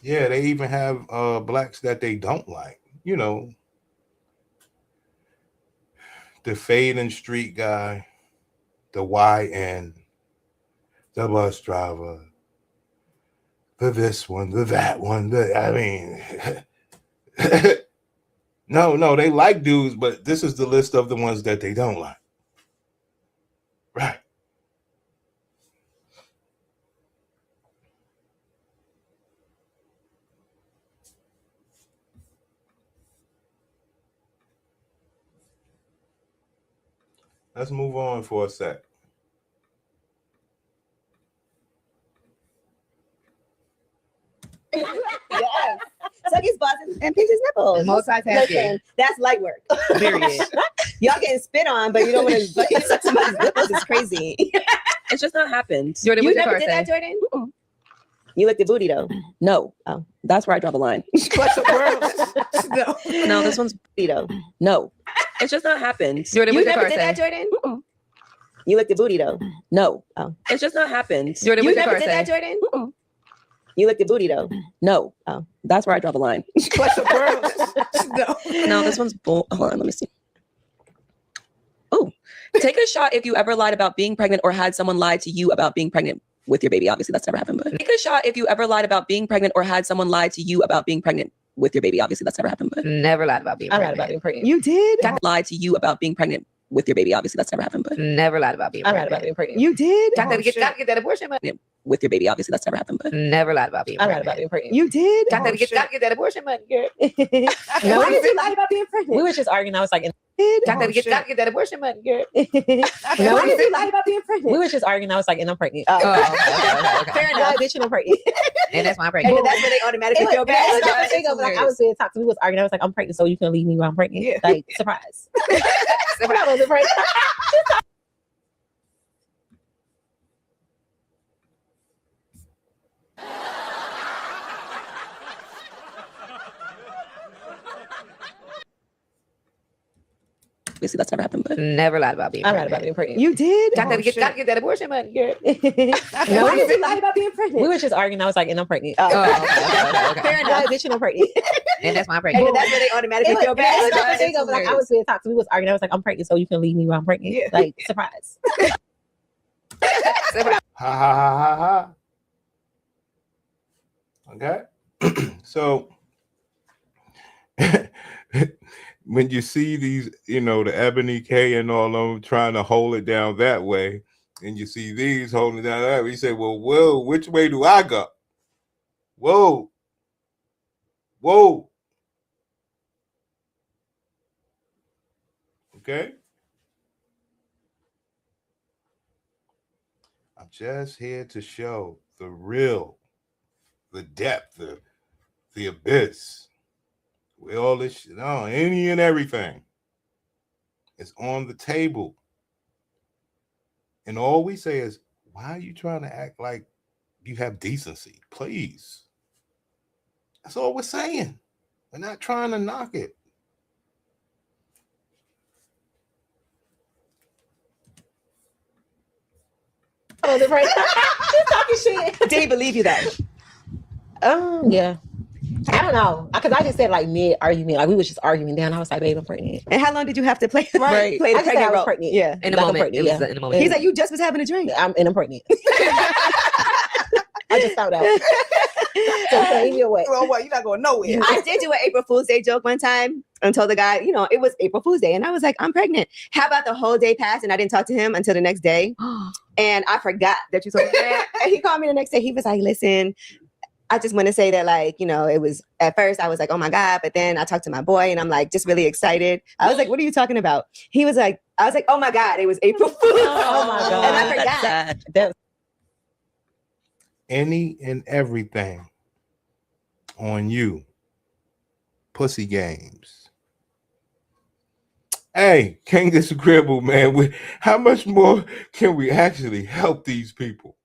Yeah, they even have blacks that they don't like, you know. The fading street guy, the YN, the bus driver, the this one, the that one, I mean, no, they like dudes, but this is the list of the ones that they don't like. Right. Let's move on for a sec. nipples. Multitasking. Listen, that's light work. Period. Y'all getting spit on, but you don't want to fucking suck somebody's nipples. It's crazy. It's just not happened. Jordan, you what's your never car did say? that, Jordan? Mm-mm. You licked the booty though. No. Oh, that's where I draw the line. No, this one's booty though. No. It's just not happened. Jordan, you what's your never car did say? that, Jordan? Mm-mm. You licked the booty though. No. Oh, it's just not happened. Jordan, you what's your never car did say? that, Jordan? Mm-mm. You licked the booty though. No. Oh, that's where I draw the line. No, this one's bull. Hold on, let me see. Oh, take a shot if you ever lied about being pregnant or had someone lie to you about being pregnant with your baby. Obviously, that's never happened. But take a shot if you ever lied about being pregnant or had someone lie to you about being pregnant with your baby. Obviously, that's never happened. But Never lied about being I pregnant. lied about being pregnant. You did? Lied to you about being pregnant with your baby. Obviously, that's never happened. But Never lied about being I pregnant. lied about being pregnant. You did? Oh, Gotta get that abortion money. With your baby. Obviously, that's never happened. But Never lied about being I pregnant. lied about being pregnant. You did? Oh, Gotta get that abortion money, girl. No, Why did you lie about being pregnant? we were just arguing. I was like, Gotta get that abortion money, girl. No, Why did you lie about being pregnant? we were just arguing. I was like, and I'm pregnant. Oh, okay. Fair enough. Bitch, and I'm pregnant. And that's my And pregnant. then that's when they automatically feel bad. That's Like, I was being toxic. We was arguing. I was like, I'm pregnant, so you can leave me while I'm pregnant. Yeah. Like, surprise. I wasn't pregnant. Obviously, that's never happened. But Never lied about being I pregnant. lied about being pregnant. You did? Gotta get that abortion money, girl. No, Why did you lie about being pregnant? we were just arguing. I was like, and I'm pregnant. Oh, okay. Fair enough. Bitch, and I'm pregnant. And that's my And pregnant. then that's when they automatically feel bad. That's Like, I was being toxic. We was arguing. I was like, I'm pregnant, so you can leave me while I'm pregnant. Yeah. Like, surprise. Ha ha ha ha ha. Okay. So when you see these, you know, the Eboni K and all of them trying to hold it down that way, and you see these holding it down that way, you say, well, whoa, which way do I go? Whoa. Whoa. Okay. I'm just here to show the real, the depth, the abyss, where all this shit on, any and everything is on the table. And all we say is, why are you trying to act like you have decency? Please. That's all we're saying. We're not trying to knock it. I wasn't pregnant. She's talking shit. Did he believe you though? Yeah. I don't know, because I just said like mid argument, like we was just arguing. Then I was like, "Babe, I'm pregnant." And how long did you have to play? Right. Play the I just said I pregnant was role? pregnant. Yeah. In the Like I'm moment. pregnant, It was yeah. in the moment. He's like, you just was having a drink. I'm pregnant. I just found out. So came your way. Well, what? You're not going nowhere. I did do an April Fool's Day joke one time and told the guy, you know, it was April Fool's Day. And I was like, I'm pregnant. How about the whole day passed and I didn't talk to him until the next day? And I forgot that you told me that. And he called me the next day. He was like, listen, I just want to say that, like, you know, it was at first I was like, oh my God. But then I talked to my boy and I'm like, just really excited. I was like, what are you talking about? He was like, I was like, oh my God, it was April Fool's. Oh my God. And I forgot. That Any and everything on you. Pussy games. Hey, King Disagreeable, man. How much more can we actually help these people?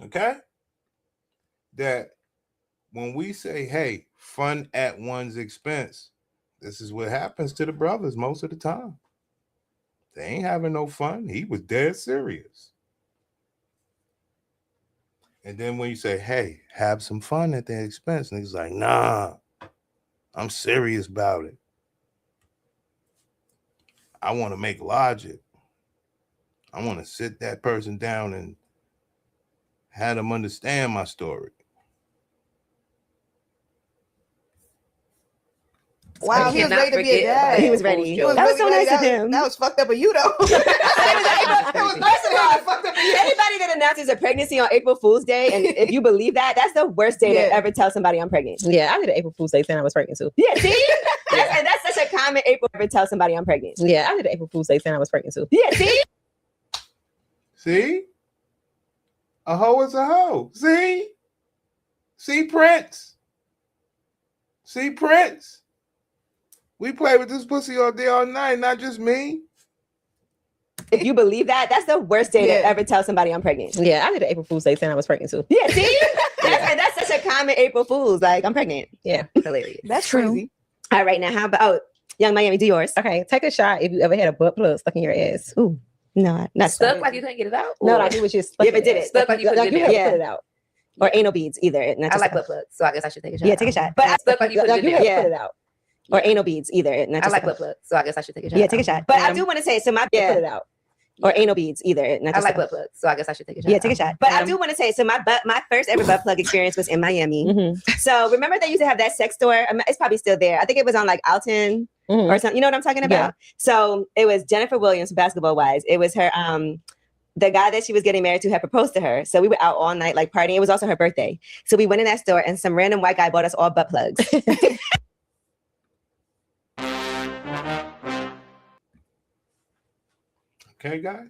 Okay? That when we say, hey, fun at one's expense, this is what happens to the brothers most of the time. They ain't having no fun. He was dead serious. And then when you say, hey, have some fun at their expense, niggas like, nah, I'm serious about it. I want to make logic. I want to sit that person down and have them understand my story. Wow, he was ready to be a dad. He was ready. That was so nice of him. That was fucked up of you, though. It was nice of him. Fucked up of you. Anybody that announces a pregnancy on April Fool's Day, and if you believe that, that's the worst day to ever tell somebody I'm pregnant. Yeah, I did an April Fool's Day saying I was pregnant too. Yeah, see? And that's such a common April ever tell somebody I'm pregnant. Yeah, I did an April Fool's Day saying I was pregnant too. Yeah, see? See? A hoe is a hoe. See? See, Prince? See, Prince. We play with this pussy all day, all night, not just me. If you believe that, that's the worst day to ever tell somebody I'm pregnant. Yeah, I did an April Fool's Day saying I was pregnant too. Yeah, see? That's such a common April Fool's. Like, I'm pregnant. Yeah, hilarious. That's true. All right, now how about Young Miami, do yours. Okay, take a shot if you ever had a butt plug stuck in your ass. Ooh, no, not stuck like you couldn't get it out? No, like it was just you ever did it. Stuck like you couldn't get yeah. put it out. Or anal beads either. I like butt plugs, so I guess I should take a shot. Yeah, take a shot. But stuck like you couldn't get put it out. Or anal beads either. I like butt plugs, so I guess I should take a shot. Yeah, take a shot. But I do want to say, so my put it out. Or anal beads either. I like butt plugs, so I guess I should take a shot. Yeah, take a shot. But I do want to say, so my first ever butt plug experience was in Miami. So remember they used to have that sex store? It's probably still there. I think it was on like Alton or something. You know what I'm talking about? Yeah. So it was Jennifer Williams, basketball wise. It was her the guy that she was getting married to had proposed to her. So we were out all night like partying. It was also her birthday. So we went in that store and some random white guy bought us all butt plugs. Okay, guys.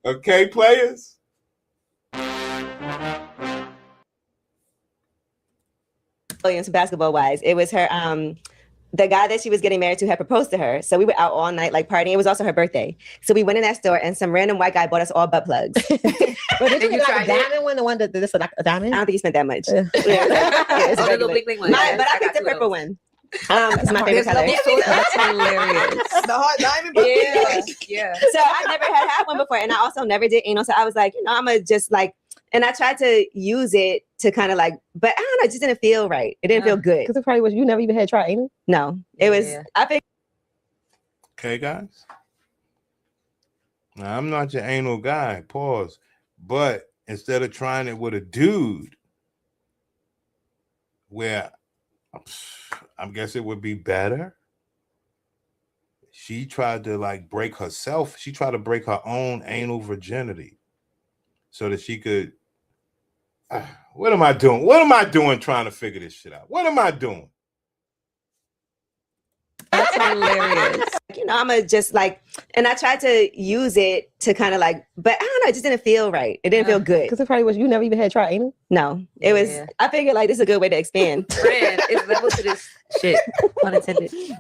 Okay, players. Williams, basketball wise. It was her the guy that she was getting married to had proposed to her. So we were out all night like partying. It was also her birthday. So we went in that store and some random white guy bought us all butt plugs. But did you get like a diamond one? The one that this is like a diamond? I don't think you spent that much. Yeah, it's the little regular. bling one. But Yeah, I picked the purple one. It's my favorite color. That's hilarious. The hard diamond. Yeah. So I never had one before, and I also never did anal. So I was like, I'm gonna just like, and I tried to use it to kind of like, but I don't know, it just didn't feel right. It didn't feel good. Because it probably was. You never even had tried anal. No, it was. I think. Okay, guys. Now, I'm not your anal guy, pause. But instead of trying it with a dude, where I guess it would be better, she tried to like break herself. She tried to break her own anal virginity so that she could. What am I doing? What am I doing trying to figure this shit out? What am I doing? That's hilarious. I'm gonna just like, and I tried to use it to kind of like, but I don't know, it just didn't feel right. It didn't feel good. Because it probably was. You never even had tried anal. No, it was. I figured like this is a good way to expand. Friend, it's level to this shit. Unintended. And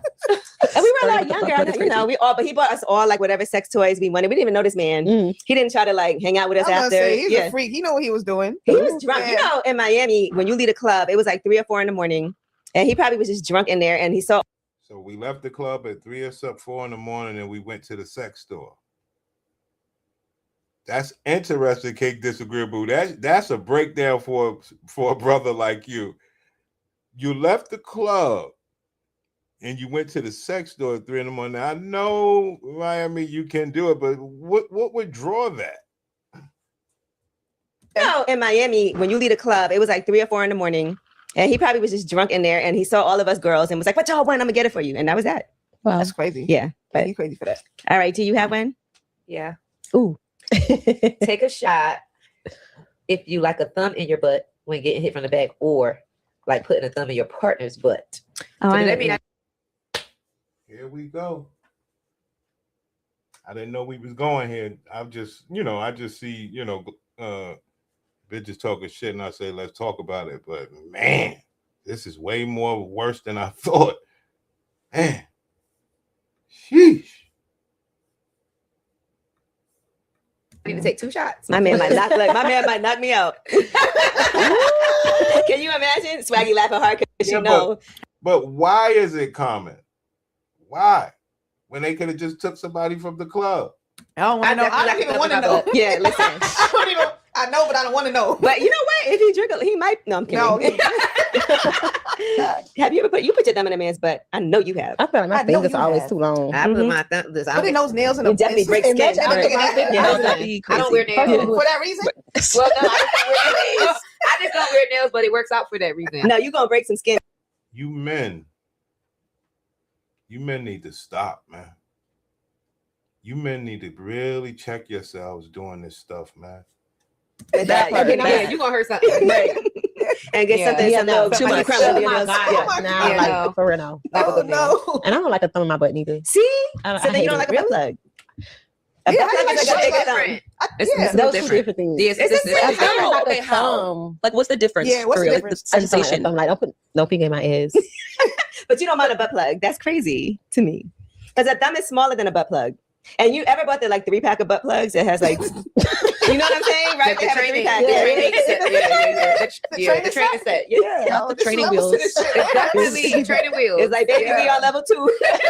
we were a lot younger, we all. But he bought us all like whatever sex toys we wanted. We didn't even know this man. He didn't try to like hang out with us after. Say, he's a freak. He know what he was doing. He was drunk. Yeah. In Miami, when you leave a club, it was like 3 or 4 in the morning, and he probably was just drunk in there, and he saw. So we left the club at 3 or 4 in the morning, and we went to the sex store. That's interesting, Cake Disagreeable. That's a breakdown for a brother like you. You left the club and you went to the sex store at 3 in the morning. Now, I know, Miami, you can do it, but what would draw that? No, in Miami, when you leave a club, it was like 3 or 4 in the morning. And he probably was just drunk in there, and he saw all of us girls and was like, "What y'all want? I'm gonna get it for you." And that was that. Wow, that's crazy. Yeah, but he's crazy for that. All right, do you have one? Yeah. Ooh. Take a shot if you like a thumb in your butt when getting hit from the back, or like putting a thumb in your partner's butt. Oh, so that mean Here we go. I didn't know we was going here. I just see, bitches talking shit, and I say, let's talk about it. But man, this is way more worse than I thought. Man, sheesh. I need to take 2 shots. My man might knock me out. Can you imagine? Swaggy laughing hard because But why is it common? Why? When they could have just took somebody from the club. I don't want to know. I don't even want to know. Yeah, listen. I know, but I don't want to know. But you know what? If he drink, he might. No, I'm kidding. No. Have you ever put your thumb in a man's butt? I know you have. I feel like my fingers are always too long. I put my thumb. Putting those nails in the definitely breaks skin. I don't wear nails for that reason. Well, no, I just don't wear nails, but it works out for that reason. No, you're gonna break some skin. You men need to stop, man. You men need to really check yourselves doing this stuff, man. That part, yeah, you gonna hurt something. And get something too much crumble. Like, for real, no. Oh, no. And I don't like a thumb in my butt neither. See? So then you don't like a butt plug. A Yeah, butt plug is like a bigger thumb. Yeah, Those two different things. Yes, It's the same. how? Okay, how? Like, what's the difference? Yeah, what's for the real? difference? Like, the sensation. I'm like, don't put no finger in my ass. But you don't mind a butt plug. That's crazy to me. Because a thumb is smaller than a butt plug. And you ever bought the like 3-pack of butt plugs? It has like, you know what I'm saying, right? They have a 3-pack. The training set. Yeah. The training wheels. It's definitely training wheels. It's like, baby, we on level 2.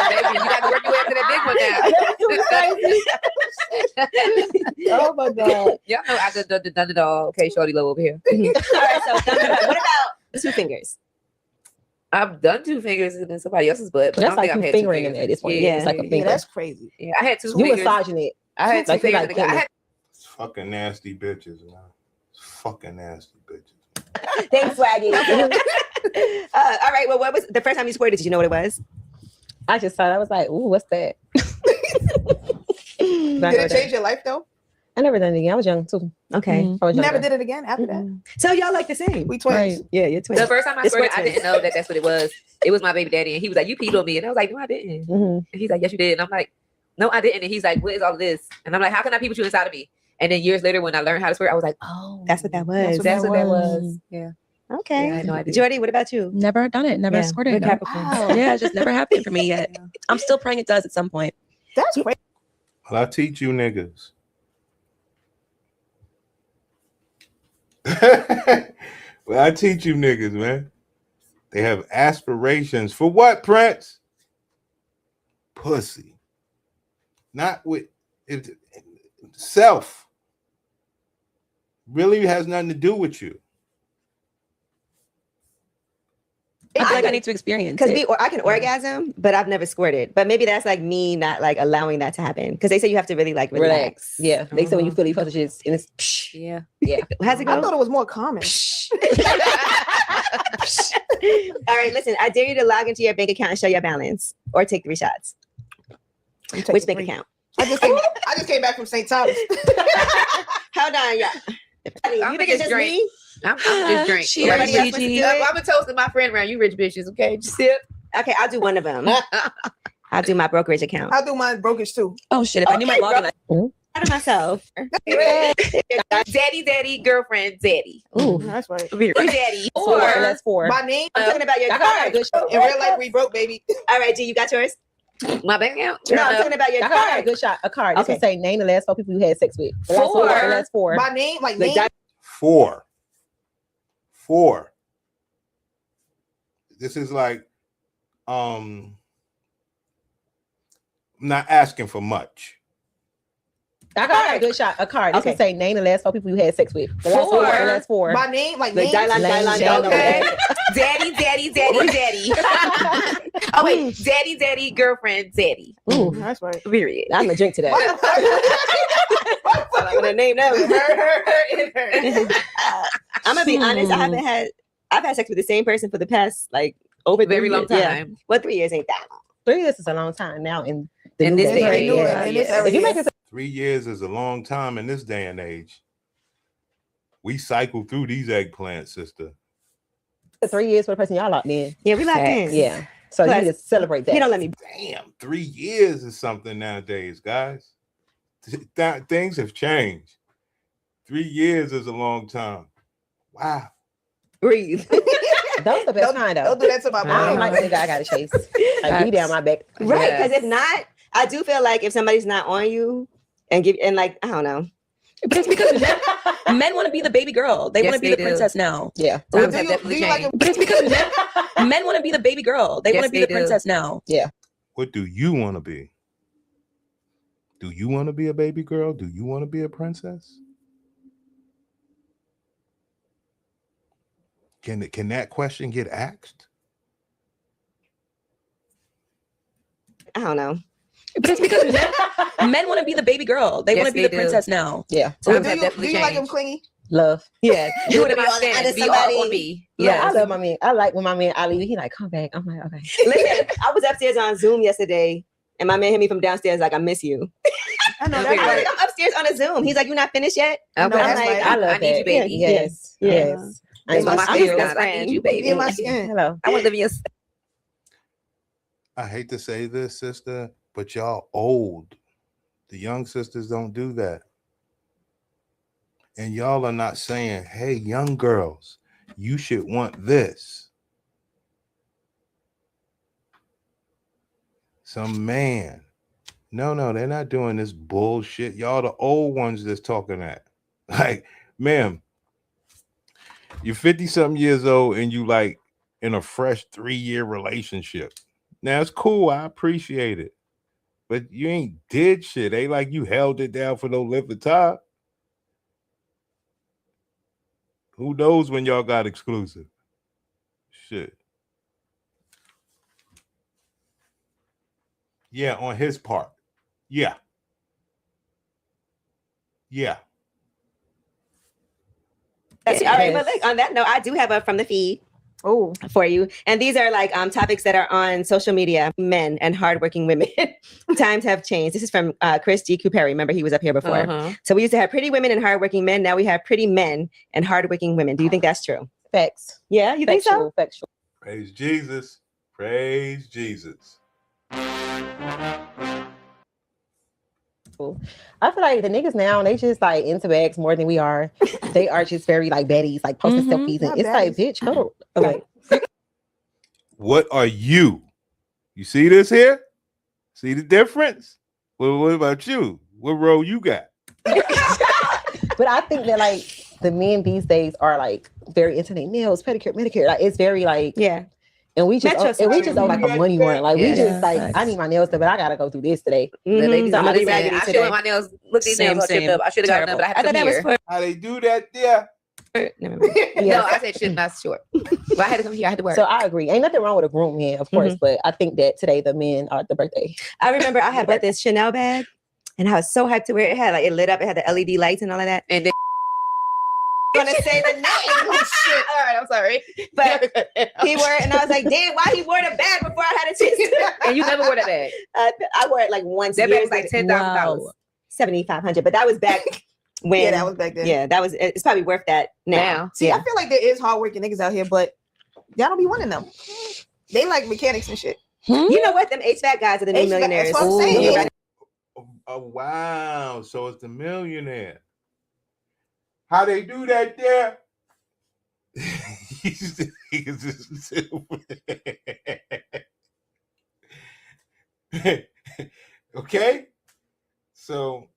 Baby, you got to work your way up to that big one now. Oh my God. Y'all know I could have done it all. Okay, shorty low over here. All right, so what about 2 fingers? I've done 2 fingers in somebody else's butt. But That's I like don't you think I've had 2 fingering in fingers. there. This one. Yeah, It's like a Yeah, finger. that's crazy. Yeah, I had 2 You fingers. massaging it. I had 2 Like you fingers. like I had It's fucking nasty bitches, man. It's fucking nasty bitches. Thanks, Swaggy. All right, well, what was the first time you squirted? Did you know what it was? I just thought, I was like, ooh, what's that? Did it change your life though? I never done it again. I was young too. Okay. I was You never younger. did it again after that. So y'all like the same. We twins. Right. Yeah, you're twins. the first time I It's squirted, I twins. didn't know that that's what it was. It was my baby daddy, and he was like, "You peed on me," and I was like, "No, I didn't." And he's like, "Yes, you did." And I'm like, "No, I didn't." And he's like, "What is all this?" And I'm like, "How can I pee with you inside of me?" And then years later, when I learned how to squirt, I was like, "Oh, That's what that was. that's what that was." Yeah. Okay. Yeah, I had no idea. Jordy, what about you? Never done it. Never Yeah, squirted. we're No. Capricorns. Yeah, it just never happened for me yet. I'm still praying it does at some point. That's crazy. Well, I teach you niggas. Well, I teach you niggas, man. They have aspirations for what, Prince? Pussy. Not with it, self. Really has nothing to do with you. I feel like I need to experience Because it. I can orgasm, but I've never squirted. But maybe that's like me not like allowing that to happen. Because they say you have to really like relax. Yeah. They say when you feel these other shits, and it's Yeah. How's it I go? thought it was more common. All right, listen. I dare you to log into your bank account and show your balance, or take 3 shots. Which bank account? I just came back from St. Thomas. Hold on, yeah. You think it's just drink. me? I'm just drink. She Everybody else Everybody wants to do it? I've been toasting my friend around. You rich bitches, okay? Just sip. Okay, I'll do one of them. I'll do my brokerage account. I'll do mine brokerage too. Oh shit! If I knew my login, Out of myself. Daddy, girlfriend, daddy. ooh. That's right. Or daddy. Four. That's 4. My name. I'm talking about your I got a card. good shot. In real life, we broke, baby. All right, G, you got yours? My bank account. No, I'm talking about your I got a card. good shot. A card. This Okay. will say name the last 4 people you had sex with. The last 4. The last 4. My name, like Like name. that- 4. This is like I'm not asking for much. I got a good shot. A card. This will say name the last 4 people you had sex with. The last 4. The last 4. My name, like Like name. Dylan. Okay. Daddy. Oh wait, daddy, girlfriend, daddy. Ooh. That's right. Period. I'm gonna drink to that. I'm gonna name them. I'm gonna be honest. I've had sex with the same person for the past like over 3 Very long years. Yeah. time. Well, 3 years ain't that long. 3 years is a long time now in the In new this day. day and age. Yeah. Yeah. If you make it 3 years is a long time in this day and age. We cycle through these eggplants, sister. 3 years for the person y'all locked in. Yeah, we locked in. Yeah. So Plus, you need to celebrate that. He don't let me. Damn, 3 years is something nowadays, guys. Things have changed. 3 years is a long time. Wow. Breathe. Those the best kind though. Don't do that to my I don't mom. like the nigga I gotta chase. Like be down my back. Right, because if not, I do feel like if somebody's not on you and like I don't know. but it's because men want to be the baby girl. They Yes, want to be they the do. princess now. Yeah. Times Do have you definitely like changed. But it's because men want to be the baby girl. They Yes, want to be they the do. princess now. Yeah. What do you want to be? Do you want to be a baby girl? Do you want to be a princess? Can that question get asked? I don't know. But it's because men want to be the baby girl. They Yes, want to be they the do. princess now. Yeah. Times Do have you definitely like him changed. clingy? Love. Yeah. You would have be been on saying under be all somebody. on me. Yeah, I Yes. love my man. I like when my man Ali, he like, come back. I'm like, okay. Listen, I was upstairs on Zoom yesterday, and my man hit me from downstairs like, "I miss you." I know Okay. that's I was right. like, "I'm upstairs on a Zoom." He's like, "You're not finished yet?" Okay. I'm that's like, right. I love I need that. you, baby. Yes. Yeah. Yes. I That's ain't my my spirit best guide. I need you, baby. Be in my skin. Hello. I want to be your. I hate to say this, sister, but y'all old. The young sisters don't do that. And y'all are not saying, hey, young girls, you should want this. Some man. No, they're not doing this bullshit. Y'all the old ones that's talking that. Like, ma'am, you're 50-something years old and you like in a fresh 3-year relationship. Now it's cool. I appreciate it. But you ain't did shit. Ain't like you held it down for no length of time. Who knows when y'all got exclusive? Shit. Yeah, on his part. Yeah. Yeah. All right, but like on that note, I do have a from the feed for you. And these are like topics that are on social media, men and hardworking women. Times have changed. This is from Chris G. Perry. Remember, he was up here before. So we used to have pretty women and hardworking men. Now we have pretty men and hardworking women. Do you think that's true? Facts. Yeah, you think so? Factual. Praise Jesus. Praise Jesus. I feel like the niggas now, they just like into bags more than we are. They are just very like baddies, like posting selfies. And it's like, bitch, go. Okay. What are you? You see this here? See the difference? Well, what about you? What role you got? But I think that like the men these days are like very into their nails, pedicure, manicure. Like it's very like And we just owe like a money warrant. Like we just like, I need my nails done, but I gotta go through this today. So I'm gonna say, I should have my nails. Look, these nails are chipped up. I should have gotten them, but I had to come here. How they do that there? No, I said shit, not short. But I had to come here. I had to work. So I agree. Ain't nothing wrong with a groom man, of course, but I think that today the men are the birthday. I remember I had bought this Chanel bag, and I was so hyped to wear it. It had like it lit up. It had the LED lights and all of that. And then gonna say the name. Oh, shit. All right, I'm sorry. But he wore it, and I was like, damn, why he wore the bag before I had a chance to? And you never wore that bag? I wore it like once. That bag was like $10,000. $7,500, but that was back when. Yeah, that was back then. Yeah, that was. It's probably worth that now. See, I feel like there is hardworking niggas out here, but y'all don't be wanting them. They like mechanics and shit. You know what? Them HVAC guys are the new millionaires. That's what I'm saying. Oh, wow. So it's the millionaire. How they do that there? Okay. So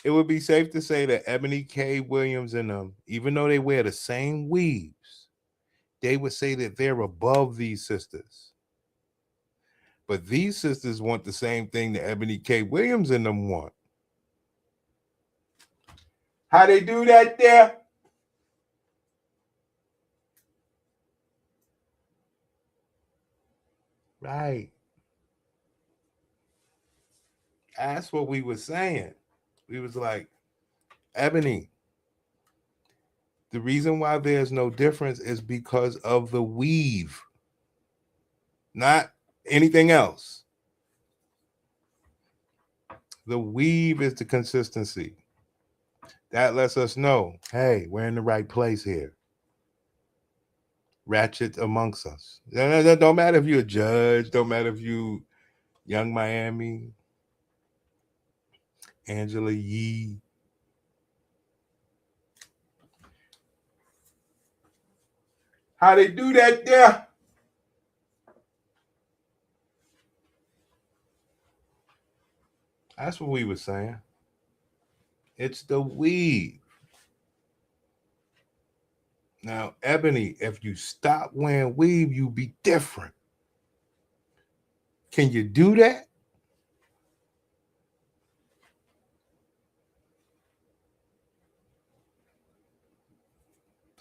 it would be safe to say that Eboni K. Williams and them, even though they wear the same weaves, they would say that they're above these sisters. But these sisters want the same thing that Eboni K. Williams and them want. How they do that there? Right. That's what we were saying. We was like, Eboni, the reason why there's no difference is because of the weave, not anything else. The weave is the consistency. That lets us know, hey, we're in the right place here. Ratchet amongst us. Don't matter if you're a judge. Don't matter if you Young Miami, Angela Yee. How they do that there? That's what we were saying. It's the weave. Now, Eboni, if you stop wearing weave, you be different. Can you do that?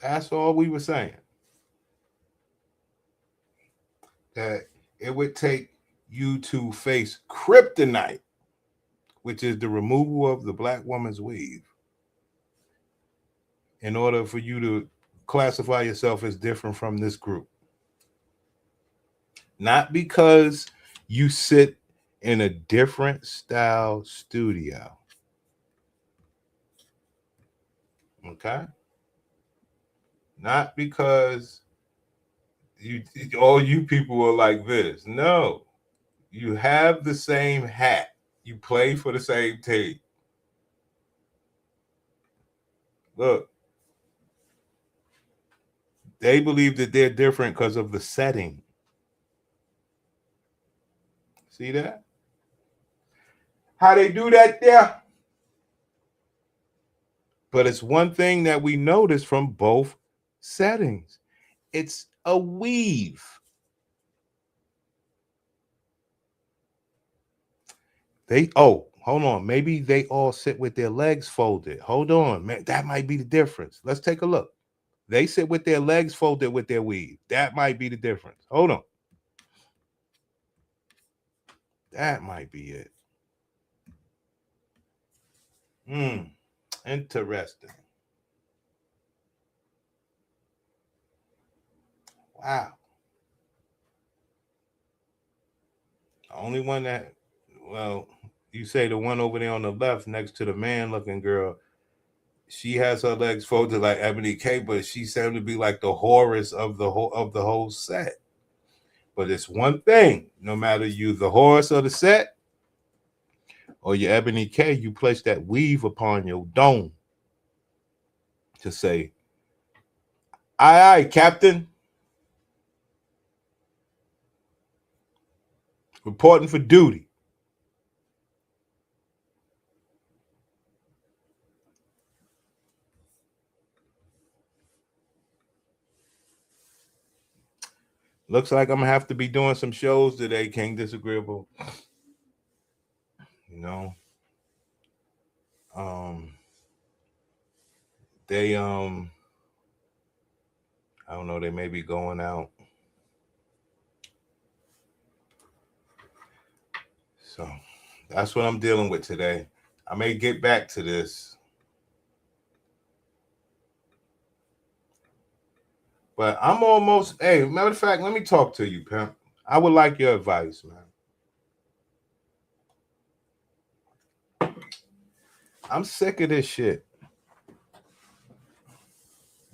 That's all we were saying. That it would take you to face kryptonite, which is the removal of the black woman's weave, in order for you to classify yourself as different from this group. Not because you sit in a different style studio. Okay? Not because all you people are like this. No. You have the same hat. You play for the same team. Look, they believe that they're different because of the setting. See that? How they do that there? But it's one thing that we notice from both settings. It's a weave. Hold on. Maybe they all sit with their legs folded. Hold on, man. That might be the difference. Let's take a look. They sit with their legs folded with their weave. That might be the difference. Hold on. That might be it. Interesting. Wow. The only one that, well, you say the one over there on the left next to the man-looking girl, she has her legs folded like Ebony K, but she seemed to be like the Horus of the whole set. But it's one thing, no matter you the Horus of the set or your Ebony K, you place that weave upon your dome to say, aye, Captain. Reporting for duty. Looks like I'm gonna have to be doing some shows today, King Disagreeable. You know. They I don't know, they may be going out. So that's what I'm dealing with today. I may get back to this. But I'm almost, hey, matter of fact, let me talk to you, pimp. I would like your advice, man. I'm sick of this shit.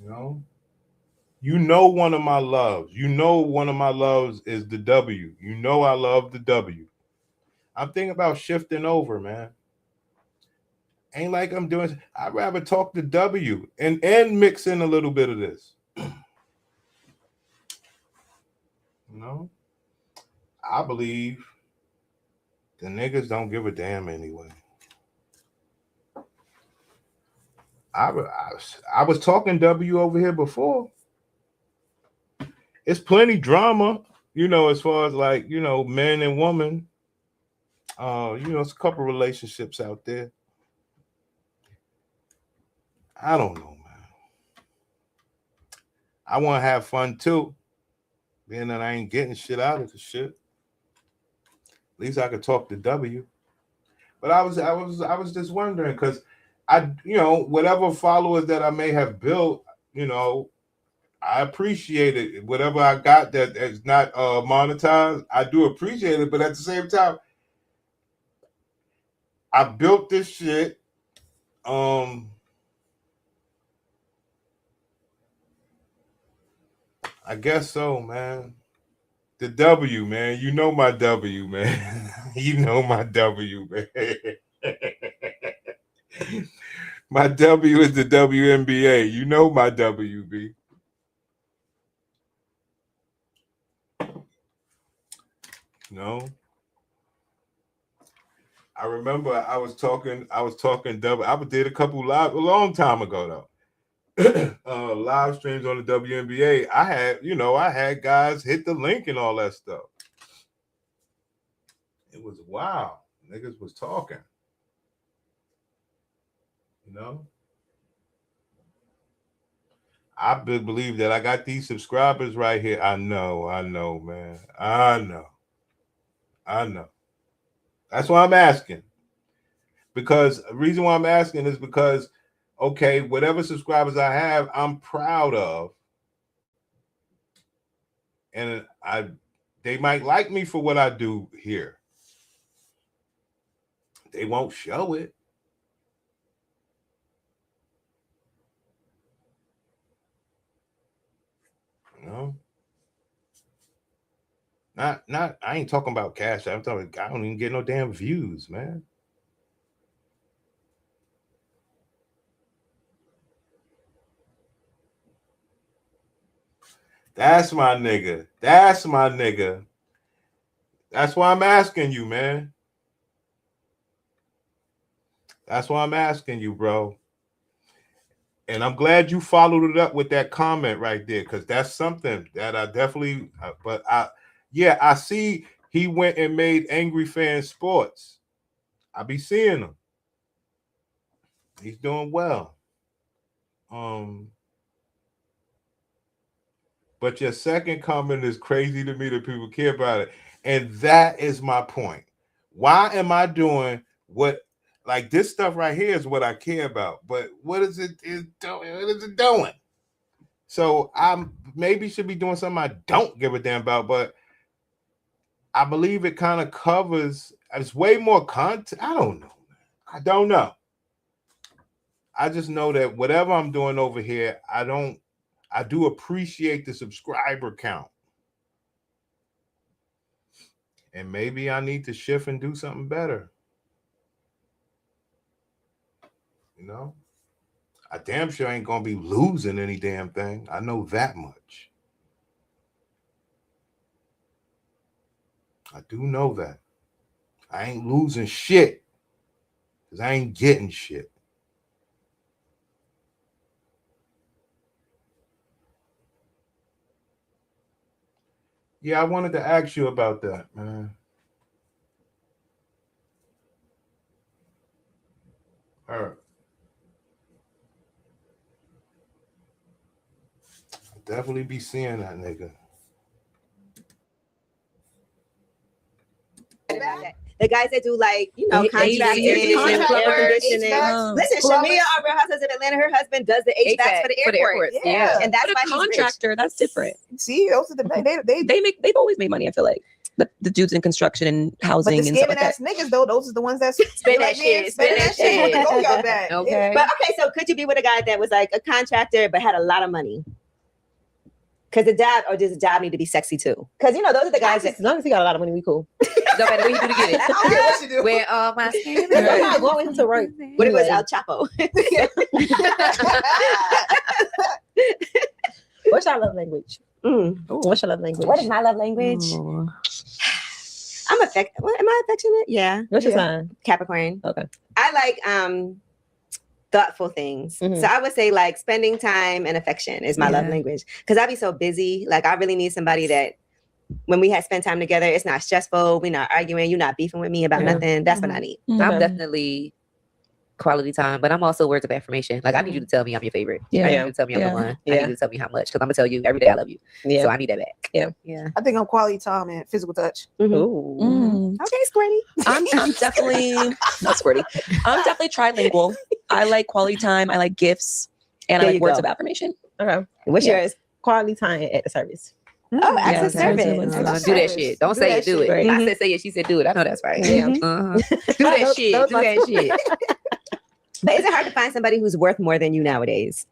You know one of my loves. You know one of my loves is the W. You know I love the W. I'm thinking about shifting over, man. Ain't like I'm doing. I'd rather talk to W and mix in a little bit of this. I believe the niggas don't give a damn anyway. I was talking W over here before. It's plenty drama, as far as like, men and women. It's a couple relationships out there. I don't know, man. I want to have fun too, being that I ain't getting shit out of the shit. At least I could talk to W. But I was just wondering because whatever followers that I may have built, I appreciate it. Whatever I got that is not monetized, I do appreciate it. But at the same time, I built this shit. I guess so, man. The W, man. You know my W, man. You know my W, man. My W is the WNBA. You know my WB. I remember I was talking W. I did a couple live a long time ago though. Live streams on the WNBA. I had guys hit the link and all that stuff. It was wow. Niggas was talking. I believe that I got these subscribers right here. I know, man. I know. That's why I'm asking. Because the reason why I'm asking is because, okay, whatever subscribers I have, I'm proud of. And they might like me for what I do here. They won't show it. Not. I ain't talking about cash. I'm talking. I don't even get no damn views, man. That's my nigga. That's my nigga. That's why I'm asking you, man. That's why I'm asking you, bro. And I'm glad you followed it up with that comment right there, because that's something that I definitely, I see he went and made Angry Fan Sports. I be seeing him. He's doing well. But your second comment is crazy to me that people care about it. And that is my point. Why am I doing what, like this stuff right here is what I care about, but what is it doing? So I maybe should be doing something I don't give a damn about, but I believe it kind of covers, it's way more content. I don't know. I just know that whatever I'm doing over here, I do appreciate the subscriber count. And maybe I need to shift and do something better. You know? I damn sure ain't gonna be losing any damn thing. I know that much. I do know that. I ain't losing shit. Because I ain't getting shit. Yeah, I wanted to ask you about that, man. All right. I'll definitely be seeing that nigga. The guys that do like, contracting, air conditioning. Listen, Shamia, our Real Housewives of Atlanta, her husband does the HVAC for the airport. Yeah. And that's why he's contractor. That's different. See, those are they've always made money, I feel like. The dudes in construction and housing and stuff like that. Niggas though, those are the ones that spend that shit. Go y'all back. Okay. But okay, so could you be with a guy that was like a contractor but had a lot of money? Because does the job need to be sexy too? Because those are the guys that, as long as he got a lot of money, we cool. No matter what you do to get it. I don't care what you do. Where all my skin. I'm not going to work. What if it was El Chapo? What's your love language? What's your love language? What is my love language? I'm affectionate. Am I affectionate? Yeah. What's your sign? Capricorn. Okay. I like thoughtful things. So I would say like spending time and affection is my love language. Because I be so busy. Like I really need somebody that when we had spent time together, it's not stressful. We're not arguing. You're not beefing with me about nothing. That's what I need. I'm definitely quality time, but I'm also words of affirmation. Like I need you to tell me I'm your favorite. I need you to tell me I'm the one. I need you to tell me how much, because I'm gonna tell you every day I love you. So I need that back. Yeah. I think I'm quality time and physical touch. Okay, Squirty. I'm definitely not Squirty. I'm definitely trilingual. I like quality time. I like gifts, and I like words of affirmation. Okay. What's yours? Quality time at the service. Oh, acts of service. Do that shit. Don't say it. Do it. I said say it. She said do it. I know that's right. Do that shit. Do that shit. But is it hard to find somebody who's worth more than you nowadays?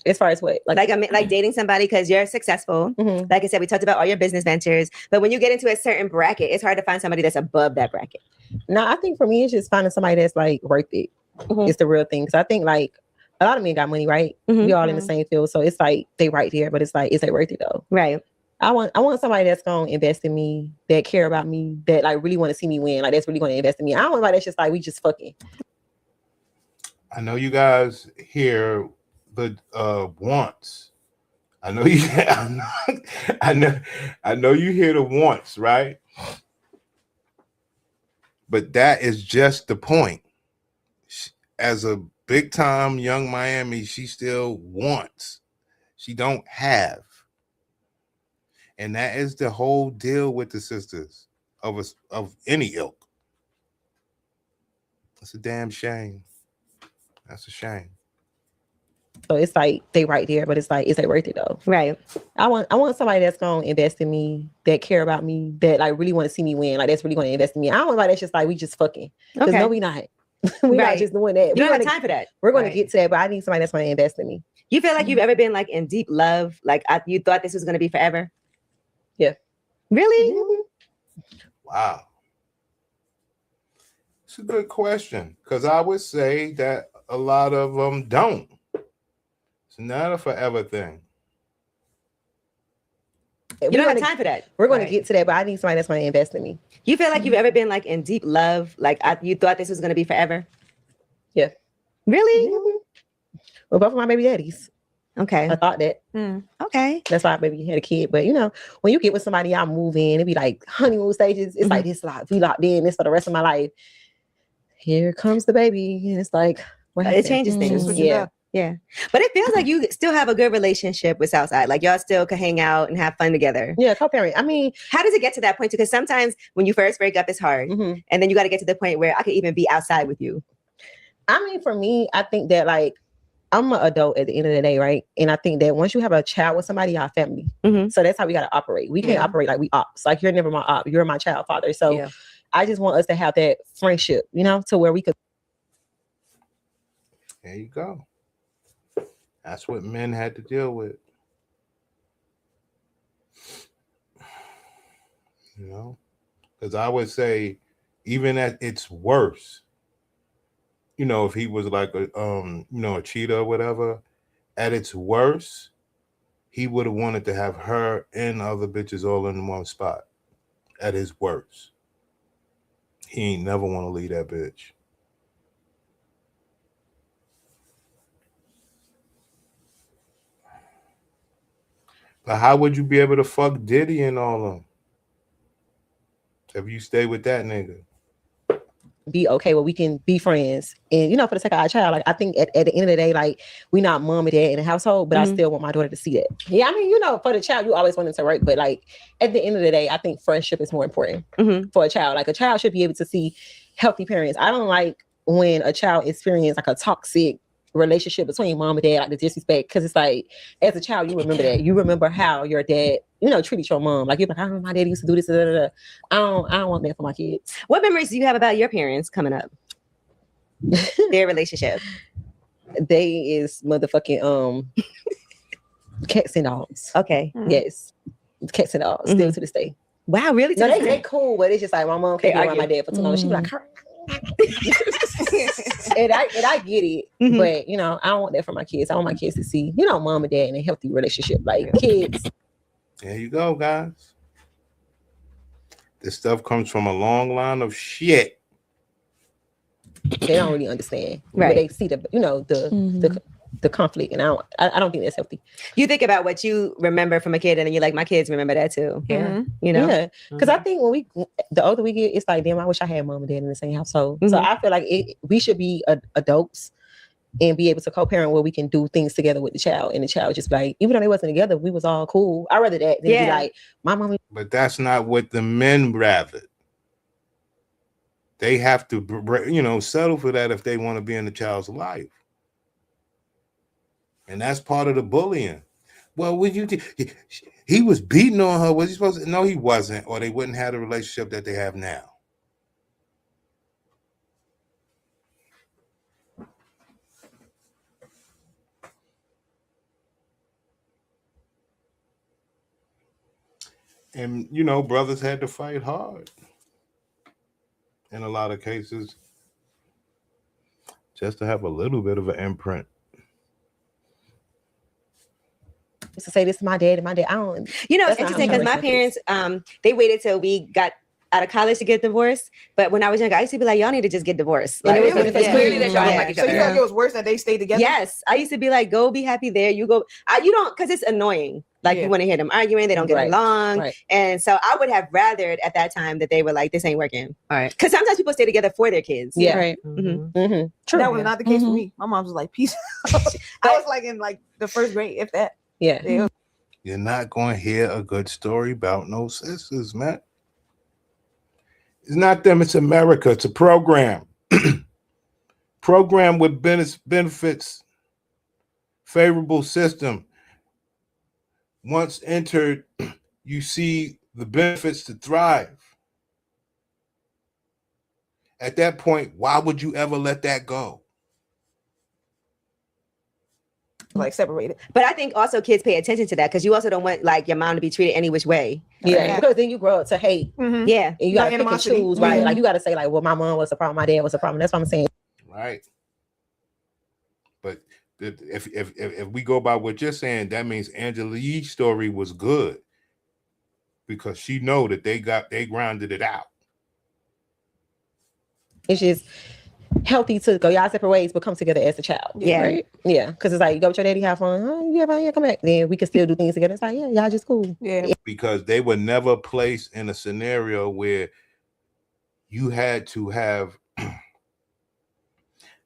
As far as what? Like dating somebody because you're successful. Like I said, we talked about all your business ventures. But when you get into a certain bracket, it's hard to find somebody that's above that bracket. No, I think for me, it's just finding somebody that's like worth it. It's the real thing. So I think like a lot of men got money, right? We all in the same field. So it's like they right there, but it's like, is they worth it though? Right. I want somebody that's going to invest in me, that care about me, that like really want to see me win. Like that's really going to invest in me. I don't want somebody that's just like, we just fucking. I know you guys hear the wants. I know you. I know you hear the wants, right? But that is just the point. As a big time young Miami, she still wants. She don't have. And that is the whole deal with the sisters of any ilk. It's a damn shame. That's a shame. So it's like they right there, but it's like, is they worth it though? Right. I want somebody that's gonna invest in me, that care about me, that like really want to see me win. Like that's really gonna invest in me. I don't want somebody that's just like, we just fucking. Because no, we not. We're not just doing that. You don't have time for that. We're going to get to that, but I need somebody that's going to invest in me. You feel like you've ever been like in deep love? Like you thought this was going to be forever? Yeah. Really? Wow. It's a good question because I would say that a lot of them don't. It's not a forever thing. You don't have time for that. We're going to get to that, but I need somebody that's going to invest in me. You feel like you've ever been like in deep love? Like you thought this was going to be forever? Yeah. Really? Well, both of my baby daddies. Okay. I thought that. Okay. That's why I maybe had a kid. But when you get with somebody, y'all move in, it be like honeymoon stages. It's like this we locked in, this for the rest of my life. Here comes the baby. And it's like, what happened? It changes things. Yeah. Yeah. But it feels like you still have a good relationship with Southside. Like y'all still can hang out and have fun together. Yeah, co-parent. I mean, how does it get to that point? Because sometimes when you first break up, it's hard. And then you got to get to the point where I could even be outside with you. I mean, for me, I think that like, I'm an adult at the end of the day, right? And I think that once you have a child with somebody, y'all family. So that's how we got to operate. We can't operate like we ops. Like you're never my op. You're my child father. So I just want us to have that friendship, to where we could. There you go. That's what men had to deal with. Because I would say, even at its worst, if he was like a cheater or whatever, at its worst, he would have wanted to have her and other bitches all in one spot. At his worst, he ain't never want to leave that bitch. But how would you be able to fuck Diddy and all of them if you stay with that nigga? Be okay where we can be friends and for the sake of our child. Like I think at the end of the day, like we not mom and dad in the household, but I still want my daughter to see that. Yeah, I mean, for the child, you always want them to work, but like at the end of the day, I think friendship is more important for a child. Like a child should be able to see healthy parents. I don't like when a child experiences like a toxic relationship between mom and dad, like the disrespect, because it's like as a child you remember that. You remember how your dad treated your mom. Like you're like, I remember my dad used to do this. I don't want that for my kids. What memories do you have about your parents coming up? Their relationship. They is motherfucking cats and dogs. Okay. Yes. Cats and dogs. Still to this day. Wow, really? No, they cool, but it's just like my mom can't be around my dad for too long. She be like, and I get it, but I don't want that for my kids. I want my kids to see, mom and dad in a healthy relationship, like kids. There you go, guys. This stuff comes from a long line of shit. They don't really understand, right? But they see the conflict, and I don't think that's healthy. You think about what you remember from a kid, and then you're like, my kids remember that too. Yeah, because I think when the older we get, it's like, damn, I wish I had mom and dad in the same household. So I feel like we should be adults and be able to co-parent where we can do things together with the child, and the child just like, even though they wasn't together, we was all cool. I'd rather that than be like, my mom. But that's not what the men rather. They have to, settle for that if they want to be in the child's life. And that's part of the bullying. Well, would you? He was beating on her. Was he supposed to? No, he wasn't. Or they wouldn't have the relationship that they have now. And, brothers had to fight hard in a lot of cases just to have a little bit of an imprint. To say this to my dad and my dad, I don't. It's interesting because my parents, they waited till we got out of college to get divorced. But when I was younger, I used to be like, y'all need to just get divorced. Right. It was clearly that y'all like each other. So you thought it was worse that they stayed together? Yes. I used to be like, go be happy there. You go. You don't, because it's annoying. Like you want to hear them arguing. They don't get along. Right. And so I would have rathered at that time that they were like, this ain't working. All right. Because sometimes people stay together for their kids. Yeah. Right. True. That was not the case for me. My mom was like, peace. I was like in like the first grade, if that. Yeah. You're not going to hear a good story about no sisters, man. It's not them, it's America. It's a program. Program with benefits, favorable system. Once entered, you see the benefits to thrive. At that point, why would you ever let that go? like separated. But I think also kids pay attention to that because you also don't want like your mom to be treated any which way. Yeah, because then you grow up to hate. Yeah, and you gotta pick and choose, right? Like you gotta say like, well, my mom was the problem, my dad was the problem. That's what I'm saying. Right. But if we go by what you're saying, that means Angela Yee's story was good because she know that they grounded it out. It's just healthy to go y'all separate ways, but come together as a child. Yeah. Right? Yeah. Because it's like you go with your daddy, have fun. Oh, you ever come back? Then we can still do things together. It's like, yeah, y'all just cool. Yeah. Because they were never placed in a scenario where you had to have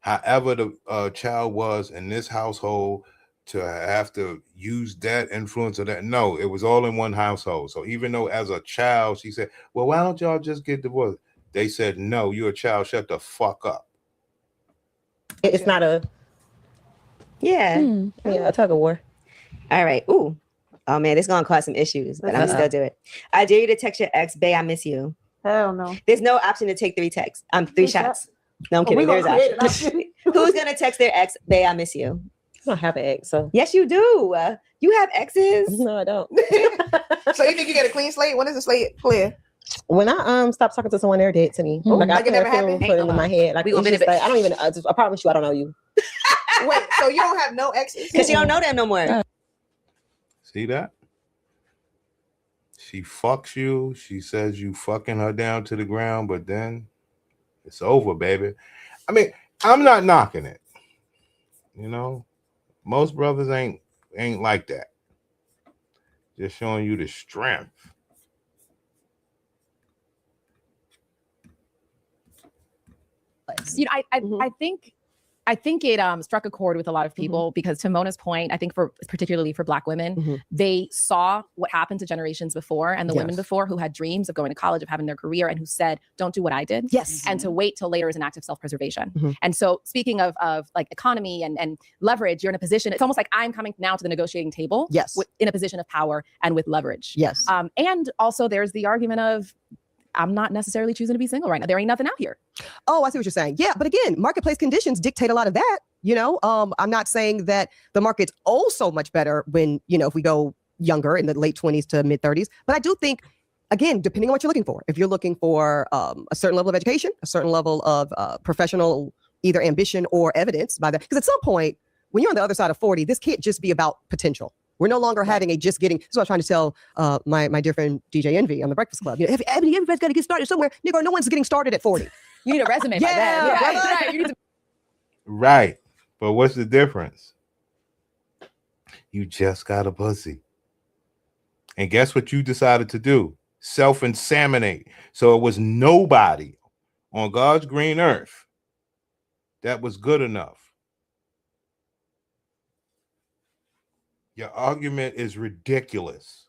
however the child was in this household to have to use that influence or that. No, it was all in one household. So even though as a child, she said, well, why don't y'all just get divorced? They said, no, you're a child. Shut the fuck up. It's not a a tug of war. All right. Ooh. Oh man, it's gonna cause some issues, but I'm gonna still do it. I dare you to text your ex, babe, I miss you. Hell no. There's no option to take 3 texts. 3 shots. No, I'm kidding. There's option. Who's gonna text their ex, babe, I miss you? I don't have an ex, so yes, you do. You have exes? No, I don't. So you think you get a clean slate? When is the slate clear? When I stop talking to someone, they're dead to me. Like I Like it can't never feel happened? put it in my head. Like, We it's gonna just like, I don't even. I promise you, I don't know you. Wait, so you don't have no exes? Because you don't know them no more. See that? She fucks you. She says you fucking her down to the ground, but then it's over, baby. I mean, I'm not knocking it. You know, most brothers ain't like that. Just showing you the strength. You know, I think it struck a chord with a lot of people because to Mona's point, I think particularly for Black women, they saw what happened to generations before and the women before who had dreams of going to college, of having their career, and who said, don't do what I did. Yes. And to wait till later is an act of self-preservation. And so speaking of like economy and leverage, you're in a position, it's almost like I'm coming now to the negotiating table in a position of power and with leverage. Yes. And also there's the argument of, I'm not necessarily choosing to be single right now. There ain't nothing out here. Oh, I see what you're saying. Yeah, but again, marketplace conditions dictate a lot of that. You know, I'm not saying that the market's so much better when, you know, if we go younger in the late 20s to mid 30s. But I do think, again, depending on what you're looking for, if you're looking for a certain level of education, a certain level of professional either ambition or evidence by that, because at some point, when you're on the other side of 40, this can't just be about potential. We're no longer having a just getting. This is what I'm trying to tell my dear friend DJ Envy on the Breakfast Club. You know, everybody's got to get started somewhere. Nigga, no one's getting started at 40. You need a resume by then. Right. You need to- Right. But what's the difference? You just got a pussy. And guess what you decided to do? Self-inseminate. So it was nobody on God's green earth that was good enough. Your argument is ridiculous.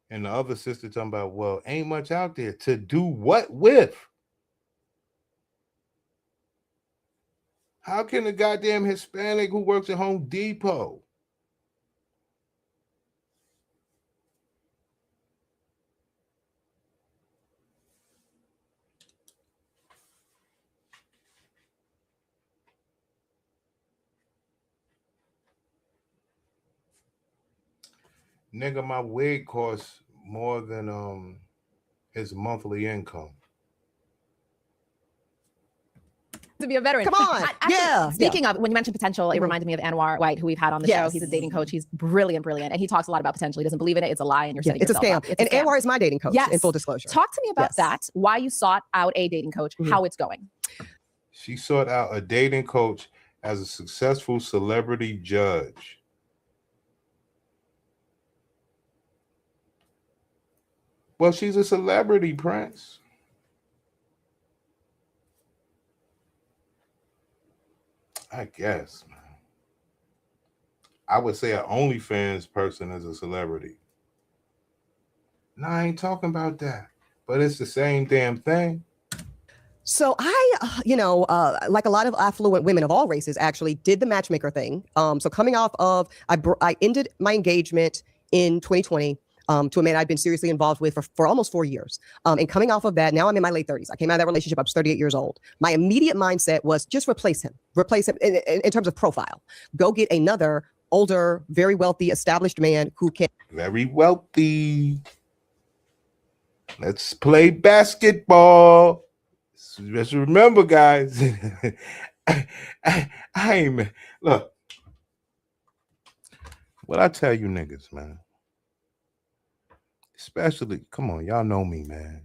And the other sister talking about, well, ain't much out there. To do what with? How can a goddamn Hispanic who works at Home Depot nigga, my wig costs more than his monthly income. To be a veteran. Come on. Speaking of, when you mentioned potential, it reminded me of Anwar White, who we've had on the show. He's a dating coach. He's brilliant. And he talks a lot about potential. He doesn't believe in it. It's a lie. And you're setting yourself up. It's a scam. And Anwar is my dating coach, in full disclosure. Talk to me about that. Why you sought out a dating coach, how it's going. She sought out a dating coach as a successful celebrity judge. Well, she's a celebrity, Prince. I guess, man. I would say an OnlyFans person is a celebrity. No, I ain't talking about that. But it's the same damn thing. So I, like a lot of affluent women of all races, actually did the matchmaker thing. So coming off of, I ended my engagement in 2020. to a man I'd been seriously involved with for almost 4 years. And coming off of that, now I'm in my late 30s. I came out of that relationship, I was 38 years old. My immediate mindset was just replace him in terms of profile. Go get another older, very wealthy, established man who can. Very wealthy. Let's play basketball. Just remember, guys. I'm look. What I tell you niggas, man. Especially, come on, y'all know me, man.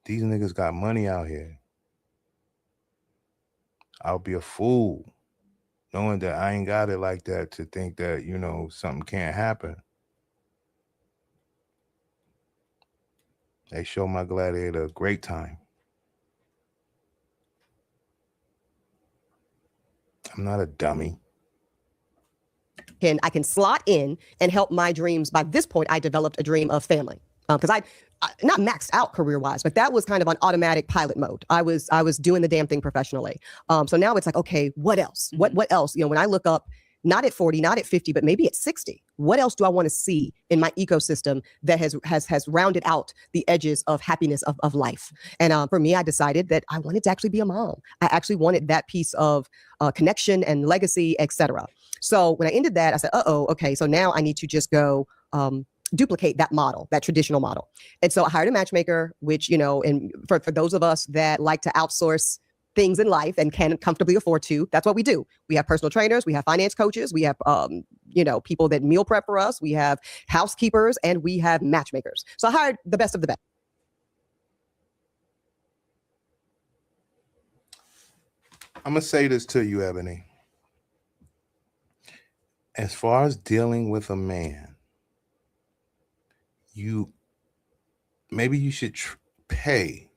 These niggas got money out here. I'll be a fool knowing that I ain't got it like that to think that, you know, something can't happen. They show my gladiator a great time. I'm not a dummy. I can slot in and help my dreams. By this point, I developed a dream of family because I not maxed out career-wise, but that was kind of on automatic pilot mode. I was doing the damn thing professionally. So now it's like, okay, what else? What else? You know, when I look up, not at 40, not at 50, but maybe at 60, what else do I want to see in my ecosystem that has rounded out the edges of happiness of life? And for me, I decided that I wanted to actually be a mom. I actually wanted that piece of connection and legacy, etc. So when I ended that, I said, okay, so now I need to just go duplicate that model, that traditional model. And so I hired a matchmaker, which, you know, and for those of us that like to outsource things in life and can comfortably afford to, that's what we do. We have personal trainers, we have finance coaches, we have, you know, people that meal prep for us, we have housekeepers, and we have matchmakers. So I hired the best of the best. I'm going to say this to you, Ebony. As far as dealing with a man, maybe you should pay,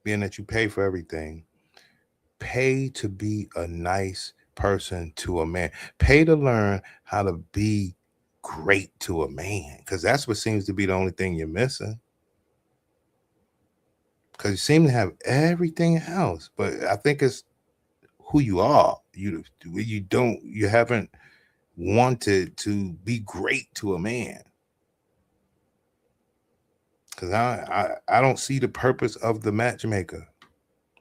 being that you pay for everything, pay to be a nice person to a man. Pay to learn how to be great to a man, because that's what seems to be the only thing you're missing. Because you seem to have everything else, but I think it's who you are. You haven't wanted to be great to a man. Because I don't see the purpose of the matchmaker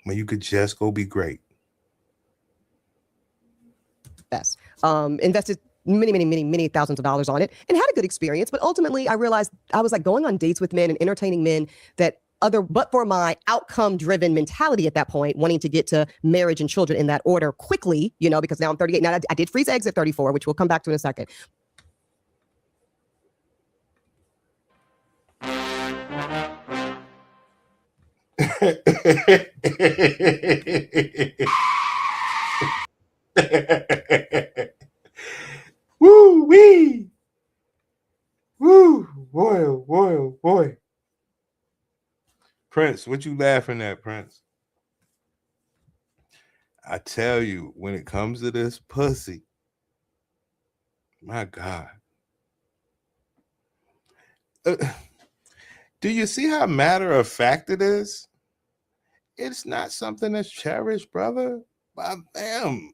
when you could just go be great. Yes. Invested many thousands of dollars on it and had a good experience. But ultimately, I realized I was like going on dates with men and entertaining men but for my outcome-driven mentality at that point, wanting to get to marriage and children in that order quickly, you know, because now I'm 38. Now I did freeze eggs at 34, which we'll come back to in a second. Woo wee. Woo, boy, oh boy, oh boy. Prince, what you laughing at, Prince? I tell you, when it comes to this pussy, my God. Do you see how matter of fact it is? It's not something that's cherished, brother, by them.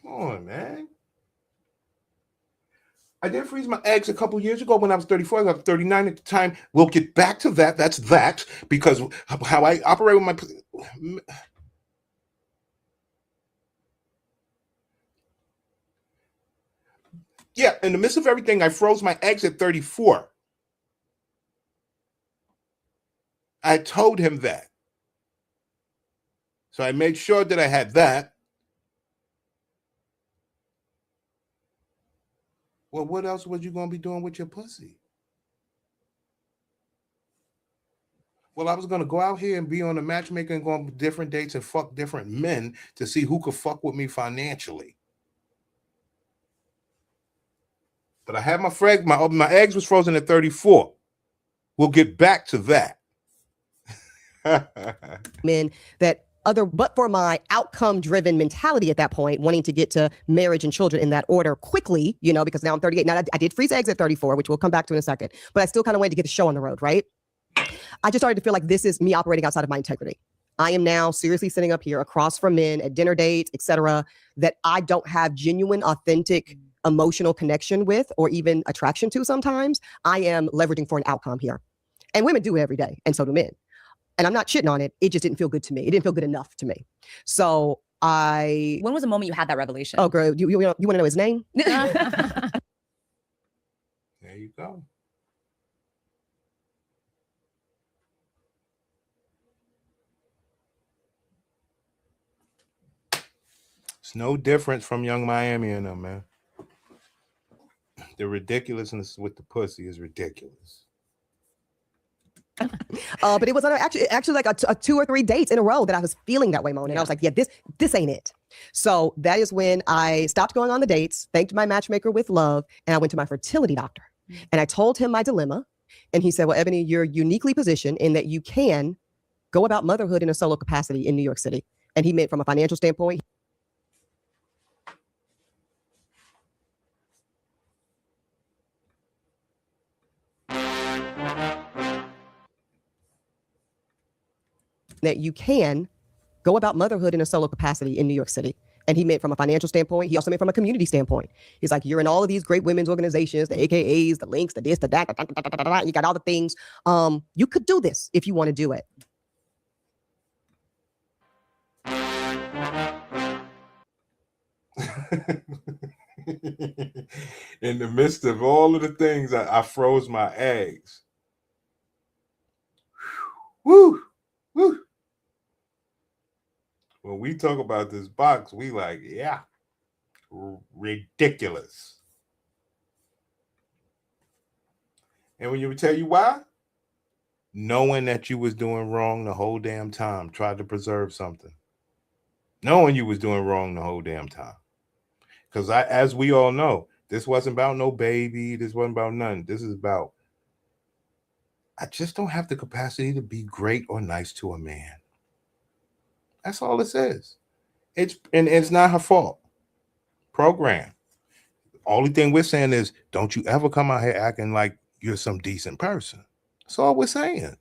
Come on, man. I did freeze my eggs a couple years ago when I was 34. I was 39 at the time. We'll get back to that. That's that. Because how I operate with my... Yeah, in the midst of everything, I froze my eggs at 34. I told him that. So I made sure that I had that. Well, what else was you going to be doing with your pussy? Well, I was going to go out here and be on a matchmaker and go on different dates and fuck different men to see who could fuck with me financially. But I had my eggs was frozen at 34. We'll get back to that. Men but for my outcome-driven mentality at that point, wanting to get to marriage and children in that order quickly, you know, because now I'm 38. Now I did freeze eggs at 34, which we'll come back to in a second. But I still kind of wanted to get the show on the road, right? I just started to feel like this is me operating outside of my integrity. I am now seriously sitting up here across from men at dinner dates, etc., that I don't have genuine, authentic emotional connection with or even attraction to sometimes, I am leveraging for an outcome here. And women do it every day, and so do men. And I'm not shitting on it. It just didn't feel good to me. It didn't feel good enough to me. So when was the moment you had that revelation? Oh, girl, you want to know his name? There you go. It's no difference from Young Miami and them, man. The ridiculousness with the pussy is ridiculous. But it was actually like a 2 or 3 dates in a row that I was feeling that way, Mona. And I was like, yeah, this ain't it. So that is when I stopped going on the dates, thanked my matchmaker with love, and I went to my fertility doctor. And I told him my dilemma. And he said, well, Eboni, you're uniquely positioned in that you can go about motherhood in a solo capacity in New York City. And he meant from a financial standpoint. That you can go about motherhood in a solo capacity in New York City. And he meant from a financial standpoint. He also meant from a community standpoint. He's like, you're in all of these great women's organizations, the AKAs, the links, the this, the that, you got all the things. You could do this if you want to do it. In the midst of all of the things, I froze my eggs. Woo! Woo! When we talk about this box, we like, yeah, ridiculous. And when you would tell you why, knowing that you was doing wrong the whole damn time, tried to preserve something. Knowing you was doing wrong the whole damn time. Because as we all know, this wasn't about no baby. This wasn't about nothing. This is about, I just don't have the capacity to be great or nice to a man. That's all it says. It's not her fault. Program. Only thing we're saying is, don't you ever come out here acting like you're some decent person. That's all we're saying.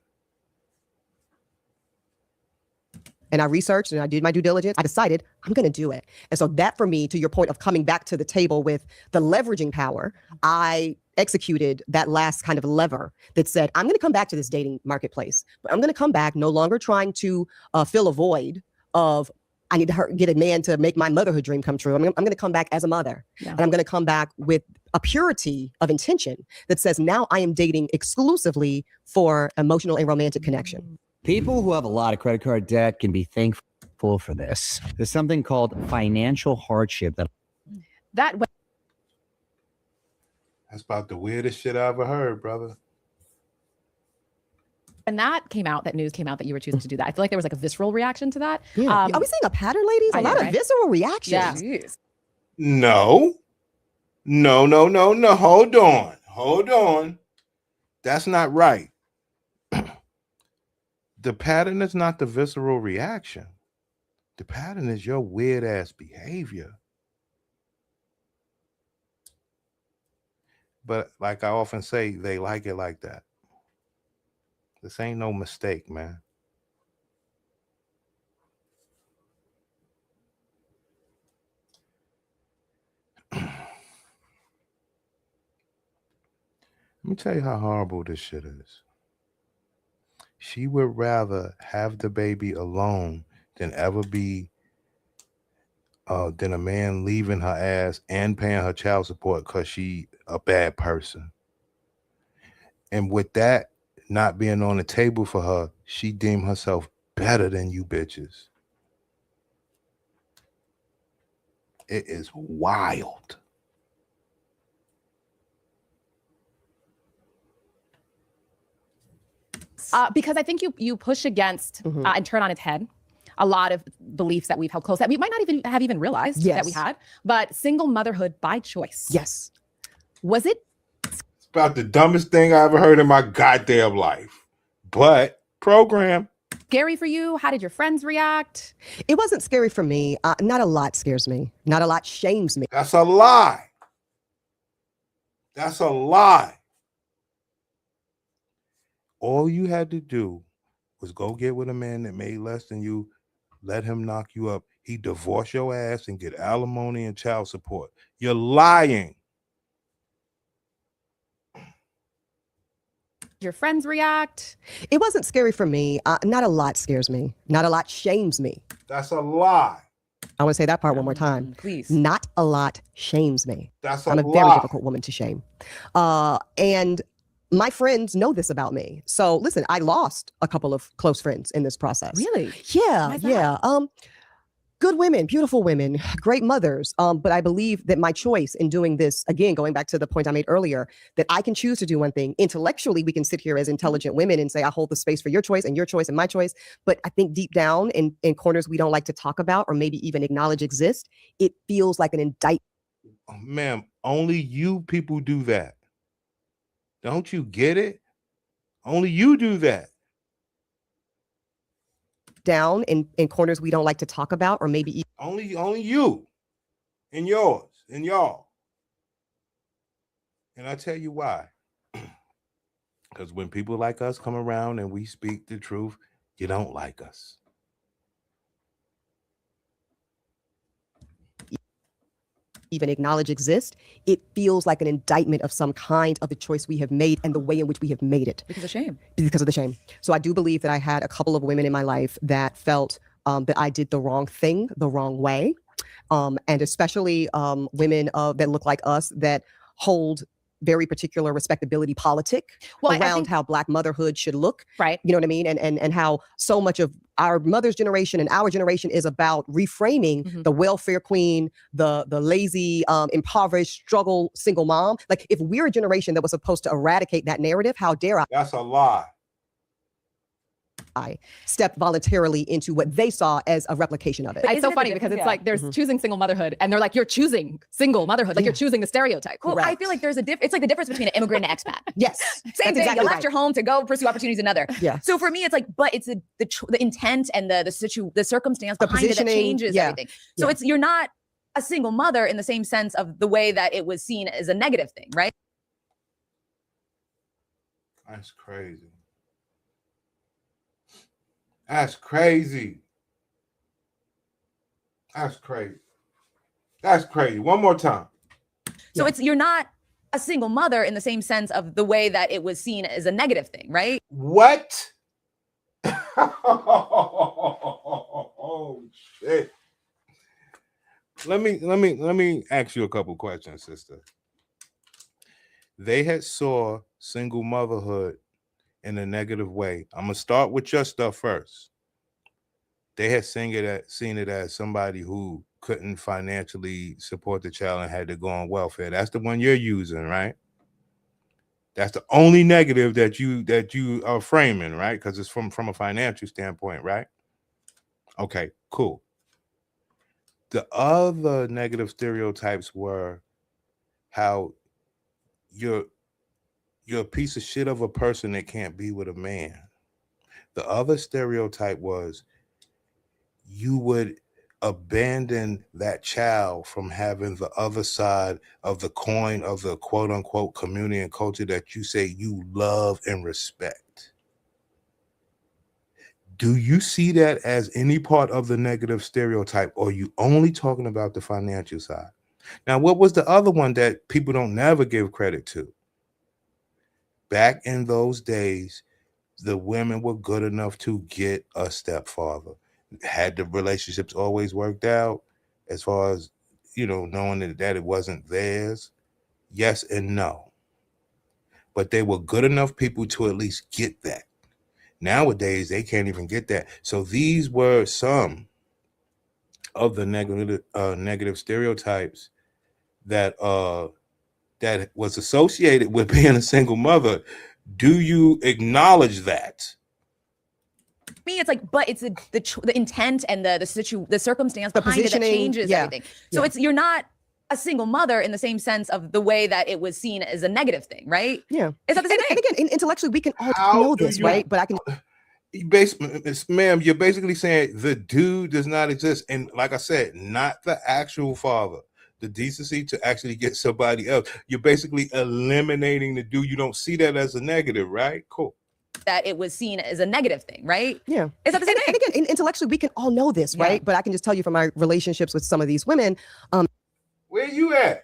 And I researched and I did my due diligence. I decided I'm going to do it. And so that, for me, to your point of coming back to the table with the leveraging power, I executed that last kind of lever that said, I'm going to come back to this dating marketplace, but I'm going to come back no longer trying to fill a void of, I need to get a man to make my motherhood dream come true. I'm going to come back as a mother. Yeah. And I'm going to come back with a purity of intention that says, now I am dating exclusively for emotional and romantic connection. People who have a lot of credit card debt can be thankful for this. There's something called financial hardship that's about the weirdest shit I ever heard, brother. When that news came out that you were choosing to do that, I feel like there was like a visceral reaction to that. Yeah. Are we seeing a pattern, ladies? A lot of visceral reactions. Yeah. No. Hold on. That's not right. The pattern is not the visceral reaction. The pattern is your weird ass behavior. But like I often say, they like it like that. This ain't no mistake, man. Let me tell you how horrible this shit is. She would rather have the baby alone than ever be than a man leaving her ass and paying her child support because she a bad person. And with that not being on the table for her, she deemed herself better than you bitches. It is wild. Because I think you push against and turn on its head a lot of beliefs that we've held close that we might not even have realized that we had. But single motherhood by choice. Yes. Was it? It's about the dumbest thing I ever heard in my goddamn life. But program. Scary for you? How did your friends react? It wasn't scary for me. Not a lot scares me. Not a lot shames me. That's a lie. That's a lie. All you had to do was go get with a man that made less than you, let him knock you up. he divorce your ass and get alimony and child support. You're lying. Your friends react. It wasn't scary for me. Not a lot scares me. Not a lot shames me. That's a lie. I want to say that part one more time. Please. Not a lot shames me. That's I'm a very difficult woman to shame. And my friends know this about me. So listen, I lost a couple of close friends in this process. Really? Yeah, yeah. Good women, beautiful women, great mothers. But I believe that my choice in doing this, again, going back to the point I made earlier, that I can choose to do one thing. Intellectually, we can sit here as intelligent women and say, I hold the space for your choice and my choice. But I think deep down in corners we don't like to talk about or maybe even acknowledge exist, it feels like an indictment. Oh, ma'am, only you people do that. Don't you get it? Only you do that. Down in corners we don't like to talk about or maybe only you and yours and y'all. And I tell you why. Because when people like us come around and we speak the truth, you don't like us. Even acknowledge exist, it feels like an indictment of some kind of the choice we have made and the way in which we have made it. Because of shame. Because of the shame. So I do believe that I had a couple of women in my life that felt that I did the wrong thing, the wrong way. And especially women that look like us that hold very particular respectability politic around how Black motherhood should look. Right. You know what I mean? And how so much of our mother's generation and our generation is about reframing the welfare queen, the lazy, impoverished, struggle single mom. Like if we're a generation that was supposed to eradicate that narrative, how dare I? That's a lie. I stepped voluntarily into what they saw as a replication of it. It's so funny because it's like there's choosing single motherhood and they're like, you're choosing single motherhood. Like you're choosing the stereotype. Well, I feel like there's it's like the difference between an immigrant and an expat. Yes. Same thing. Exactly you left your home to go pursue opportunities in another. Yeah. So for me, it's like, but it's the intent and the circumstance behind it that changes everything. So you're not a single mother in the same sense of the way that it was seen as a negative thing, right? That's crazy. That's crazy. That's crazy. That's crazy. One more time. So you're not a single mother in the same sense of the way that it was seen as a negative thing, right? What? Oh shit. Let me ask you a couple questions, sister. They had saw single motherhood in a negative way. I'm gonna start with your stuff first. They had seen it as somebody who couldn't financially support the child and had to go on welfare. That's the one you're using, right? That's the only negative that you are framing, right? Because it's from a financial standpoint, right? Okay, cool. The other negative stereotypes were how you're a piece of shit of a person that can't be with a man. The other stereotype was you would abandon that child from having the other side of the coin of the quote unquote community and culture that you say you love and respect. Do you see that as any part of the negative stereotype, or are you only talking about the financial side? Now, what was the other one that people don't never give credit to? Back in those days, the women were good enough to get a stepfather. Had the relationships always worked out as far as, knowing that it wasn't theirs? Yes and no. But they were good enough people to at least get that. Nowadays, they can't even get that. So these were some of the negative stereotypes that was associated with being a single mother. Do you acknowledge that? Me, it's like, but it's the intent and the circumstance behind it that changes everything. So you're not a single mother in the same sense of the way that it was seen as a negative thing, right? Yeah. Is that the same thing? And again, intellectually, we can all know this, right? But I can. Ma'am, you're basically saying the dude does not exist. And like I said, not the actual father. The decency to actually get somebody else. You're basically eliminating the dude. You don't see that as a negative, right? Cool. that it was seen as a negative thing, right? Yeah. Is that the same thing? And again, intellectually, we can all know this, right? But I can just tell you from my relationships with some of these women. Where you at?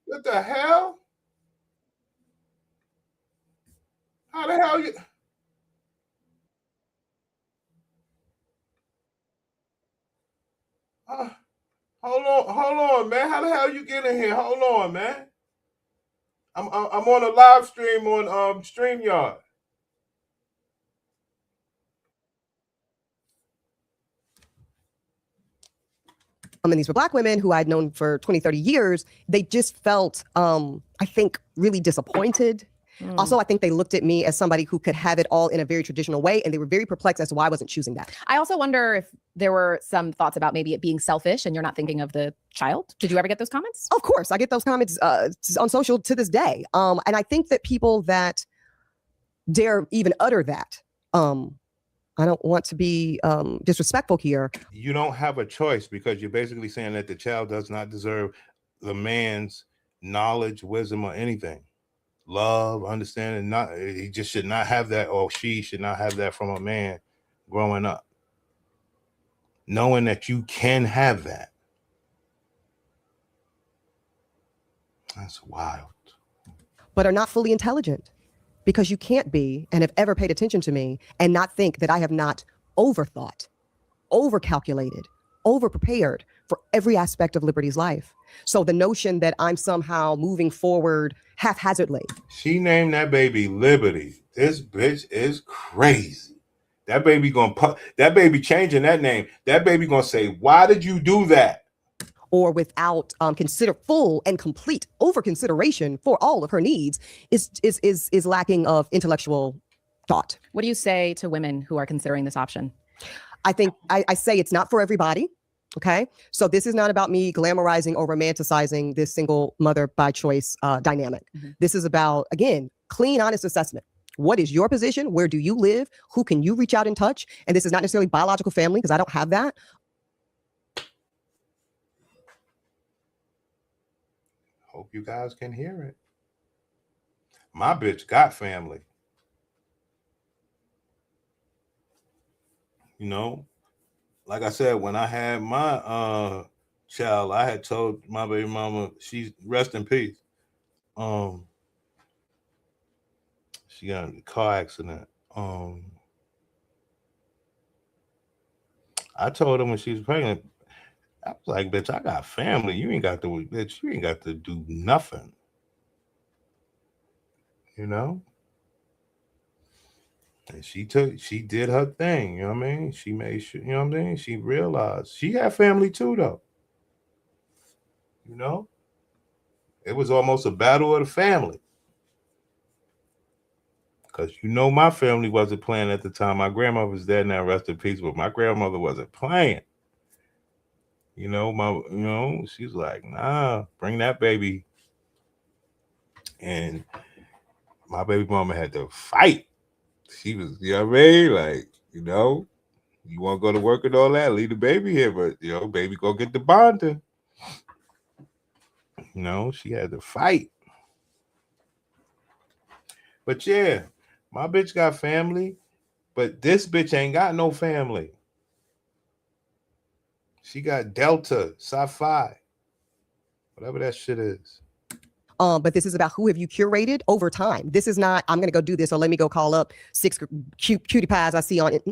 What the hell? How the hell you? Hold on, man. How the hell you get in here? Hold on, man. I'm on a live stream on StreamYard. And these were Black women who I'd known for 20, 30 years. They just felt, I think, really disappointed. Also, I think they looked at me as somebody who could have it all in a very traditional way, and they were very perplexed as to why I wasn't choosing that. I also wonder if there were some thoughts about maybe it being selfish and you're not thinking of the child. Did you ever get those comments? Of course, I get those comments on social to this day. And I think that people that dare even utter that, I don't want to be disrespectful here. You don't have a choice because you're basically saying that the child does not deserve the man's knowledge, wisdom, or anything. Love, understanding, he just should not have that, or she should not have that from a man growing up. Knowing that you can have that. That's wild. But are not fully intelligent, because you can't be and have ever paid attention to me and not think that I have not overthought, overcalculated, overprepared for every aspect of Liberty's life. So the notion that I'm somehow moving forward haphazardly. She named that baby Liberty. This bitch is crazy. That baby changing that name. That baby gonna say, why did you do that? Or without consider full and complete over consideration for all of her needs is lacking of intellectual thought. What do you say to women who are considering this option? I think I say it's not for everybody. Okay. So this is not about me glamorizing or romanticizing this single mother by choice dynamic. This is about, again, clean, honest assessment. What is your position? Where do you live? Who can you reach out and touch? And this is not necessarily biological family, because I don't have that. Hope you guys can hear it. My bitch got family. You know, like I said, when I had my child, I had told my baby mama, she's rest in peace. She got in a car accident. I told her when she was pregnant, I was like, bitch, I got family. You ain't got to do nothing. You know? And she did her thing, you know what I mean? She made sure, you know what I mean? She realized she had family too, though. You know? It was almost a battle of the family. Because you know my family wasn't playing at the time. My grandmother was dead now, rest in peace, but my grandmother wasn't playing. You know, she's like, nah, bring that baby. And my baby mama had to fight. She was, you know what I mean? Like, you know, you want to go to work and all that, leave the baby here, but, you know, baby, go get the bonding. You know, she had to fight. But yeah, my bitch got family, but this bitch ain't got no family. She got Delta, Sci-Fi, whatever that shit is. But this is about who have you curated over time. This is not, I'm going to go do this or let me go call up 6 cutie pies I see on it.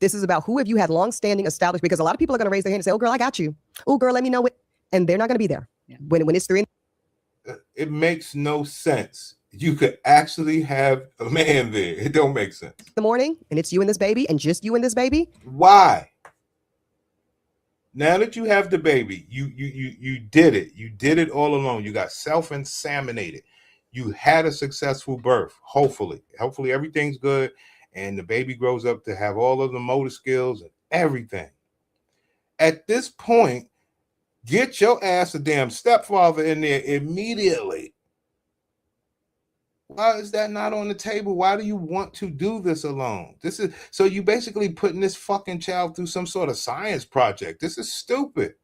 This is about who have you had long-standing established, because a lot of people are going to raise their hand and say, oh, girl, I got you. Oh, girl, let me know it. And they're not going to be there. Yeah. When it's 3. It makes no sense. You could actually have a man there. It don't make sense. In the morning, and it's you and this baby, and just you and this baby. Why? Now that you have the baby, you did it. You did it all alone. You got self-inseminated. You had a successful birth. Hopefully everything's good, and the baby grows up to have all of the motor skills and everything. At this point, get your ass a damn stepfather in there immediately. Why is that not on the table? Why do you want to do this alone? This is so you basically putting this fucking child through some sort of science project. This is stupid.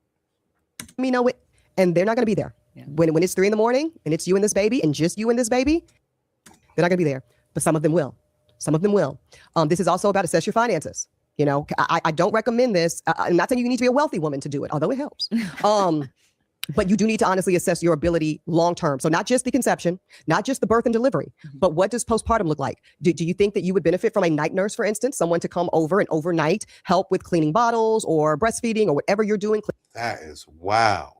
Me know it, and they're not going to be there. Yeah. When it's 3 a.m. and it's you and this baby, and just you and this baby, they're not going to be there. but some of them will. Some of them will. This is also about assess your finances. You know, I don't recommend this. I'm not saying you need to be a wealthy woman to do it, although it helps. But you do need to honestly assess your ability long term. So not just the conception, not just the birth and delivery, but what does postpartum look like? Do you think that you would benefit from a night nurse, for instance, someone to come over and overnight help with cleaning bottles or breastfeeding or whatever you're doing? That is wild.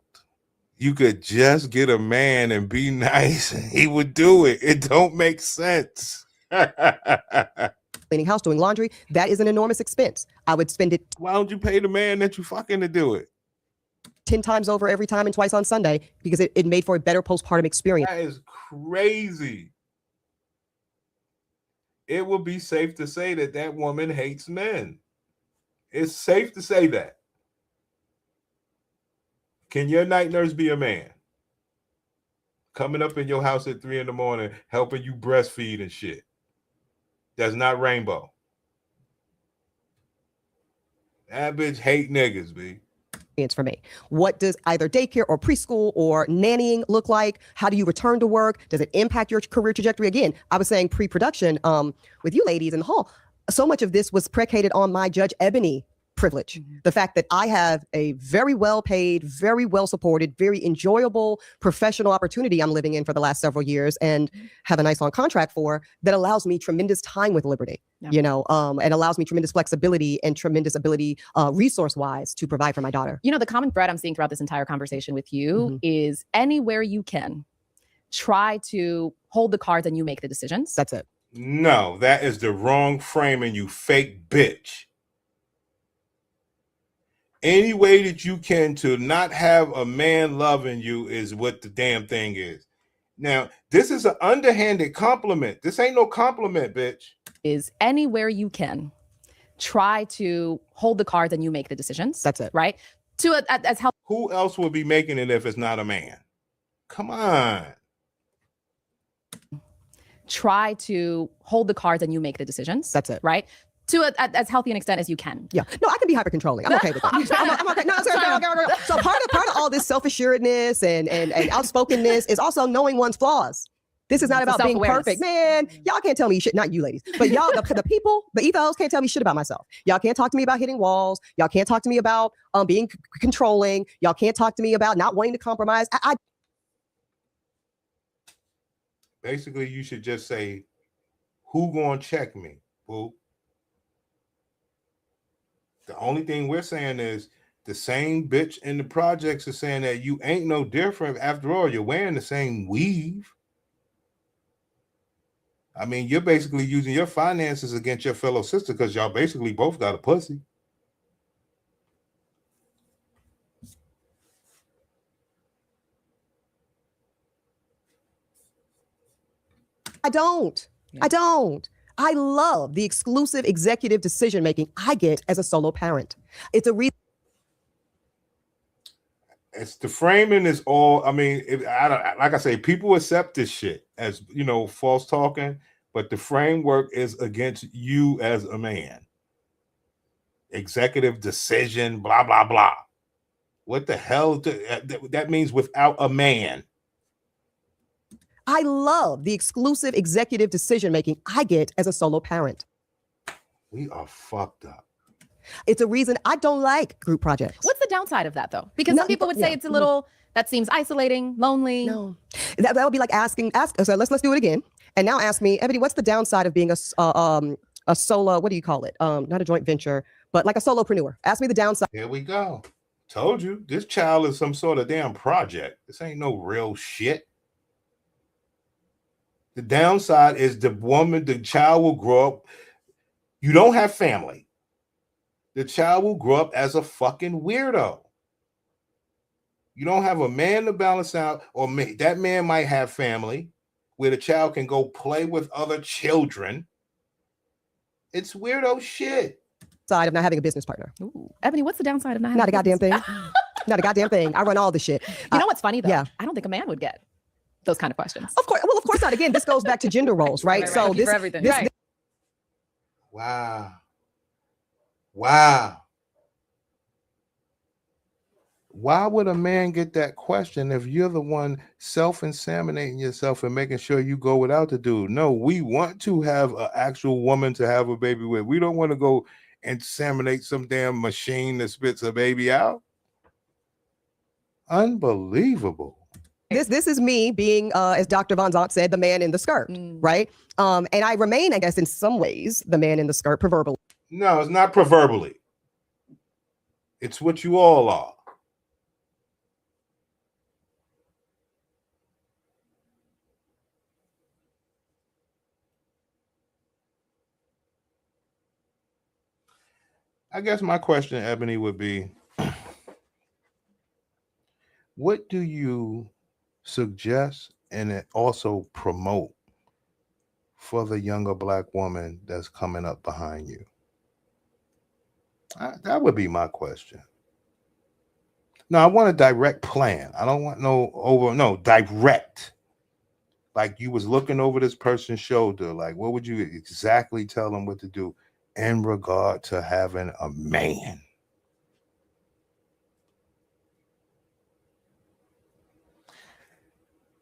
You could just get a man and be nice and he would do it. It don't make sense. Cleaning house, doing laundry, that is an enormous expense. I would spend it. Why don't you pay the man that you fucking to do it? 10 times over every time and twice on Sunday because it made for a better postpartum experience. That is crazy. It would be safe to say that that woman hates men. It's safe to say that. Can your night nurse be a man? Coming up in your house at 3 a.m, helping you breastfeed and shit. That's not rainbow. That bitch hate niggas, B. For me, what does either daycare or preschool or nannying look like? How do you return to work? Does it impact your career trajectory? Again, I was saying pre-production with you ladies in the hall, so much of this was predicated on my Judge Eboni privilege. The fact that I have a very well paid, very well supported, very enjoyable professional opportunity I'm living in for the last several years and have a nice long contract for that allows me tremendous time with liberty, you know, and allows me tremendous flexibility and tremendous ability resource wise to provide for my daughter. You know, the common thread I'm seeing throughout this entire conversation with you is anywhere you can try to hold the cards and you make the decisions. That's it. No, that is the wrong framing, you fake bitch. Any way that you can to not have a man loving you is what the damn thing is. Now, this is an underhanded compliment. This ain't no compliment, bitch. Is anywhere you can try to hold the cards and you make the decisions. That's it. Right? To as help. Who else would be making it if it's not a man? Come on. Try to hold the cards and you make the decisions. That's it. Right? To as healthy an extent as you can. Yeah. No, I can be hyper controlling. I'm okay with that. I'm okay. No, sorry. So part of all this self-assuredness and outspokenness is also knowing one's flaws. This is not about being perfect. Man, y'all can't tell me shit, not you ladies, but y'all, the people, the ethos can't tell me shit about myself. Y'all can't talk to me about hitting walls. Y'all can't talk to me about being controlling. Y'all can't talk to me about not wanting to compromise. Basically, you should just say, who gonna check me, boo? The only thing we're saying is the same bitch in the projects is saying that you ain't no different. After all, you're wearing the same weave. I mean, you're basically using your finances against your fellow sister because y'all basically both got a pussy. I don't. I love the exclusive executive decision making I get as a solo parent. It's a reason. It's the framing is all. I mean, like I say, people accept this shit as, you know, false talking, but the framework is against you as a man. Executive decision, blah blah blah. What the hell? That means without a man. I love the exclusive executive decision making I get as a solo parent. We are fucked up. It's a reason I don't like group projects. What's the downside of that, though? Because some people would say it's a little, that seems isolating, lonely. No, that would be like so let's do it again. And now ask me, Eboni, what's the downside of being a solo, what do you call it? Not a joint venture, but like a solopreneur. Ask me the downside. Here we go. Told you, this child is some sort of damn project. This ain't no real shit. The downside is the child will grow up. You don't have family. The child will grow up as a fucking weirdo. You don't have a man to balance out, or that man might have family where the child can go play with other children. It's weirdo shit. Side of not having a business partner. Ooh. Eboni, what's the downside of not having a goddamn thing? Not a goddamn thing. I run all the shit. You know what's funny though? Yeah. I don't think a man would get those kind of questions. Of course. Well, of course not. Again, this goes back to gender roles, right? So this, everything. This, Wow. Why would a man get that question if you're the one self-inseminating yourself and making sure you go without the dude? No, we want to have an actual woman to have a baby with. We don't want to go inseminate some damn machine that spits a baby out. Unbelievable. This is me being, as Dr. Von Zant said, the man in the skirt, right? And I remain, I guess, in some ways, the man in the skirt, proverbially. No, it's not proverbially. It's what you all are. I guess my question, Ebony, would be, what do you suggest and also promote for the younger Black woman that's coming up behind you? That would be my question. No, I want a direct plan. I don't want no direct. Like you was looking over this person's shoulder. Like, what would you exactly tell them what to do in regard to having a man?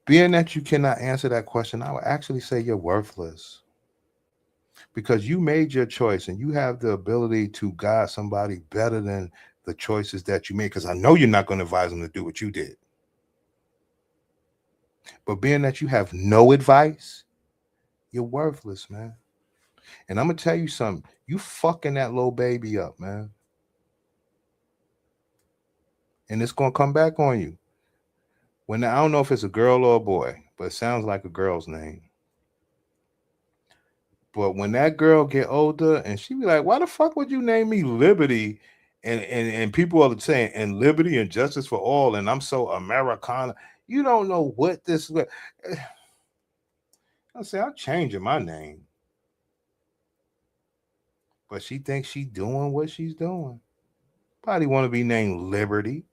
Being that you cannot answer that question, I would actually say you're worthless. Because you made your choice and you have the ability to guide somebody better than the choices that you made. Because I know you're not going to advise them to do what you did. But being that you have no advice, you're worthless, man. And I'm going to tell you something. You fucking that little baby up, man. And it's going to come back on you. When I don't know if it's a girl or a boy, but it sounds like a girl's name. But when that girl get older and she be like, why the fuck would you name me Liberty? And people are saying, and liberty and justice for all, and I'm so Americana. You don't know what this is. I say, I'm changing my name. But she thinks she's doing what she's doing. Probably want to be named Liberty.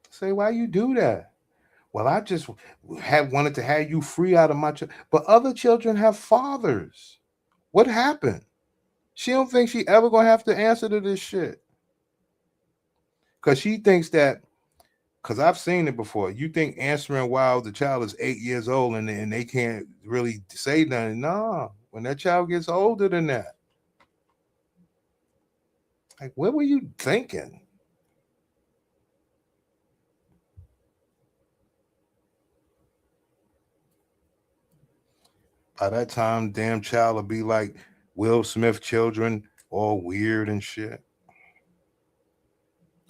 Say, why you do that? Well, I just wanted to have you free out of my but other children have fathers. What happened? She don't think she ever gonna have to answer to this shit. Because she thinks that, because I've seen it before, you think answering while the child is 8 years old and they can't really say nothing. No, when that child gets older than that. Like, what were you thinking? By that time, damn child will be like Will Smith children, all weird and shit.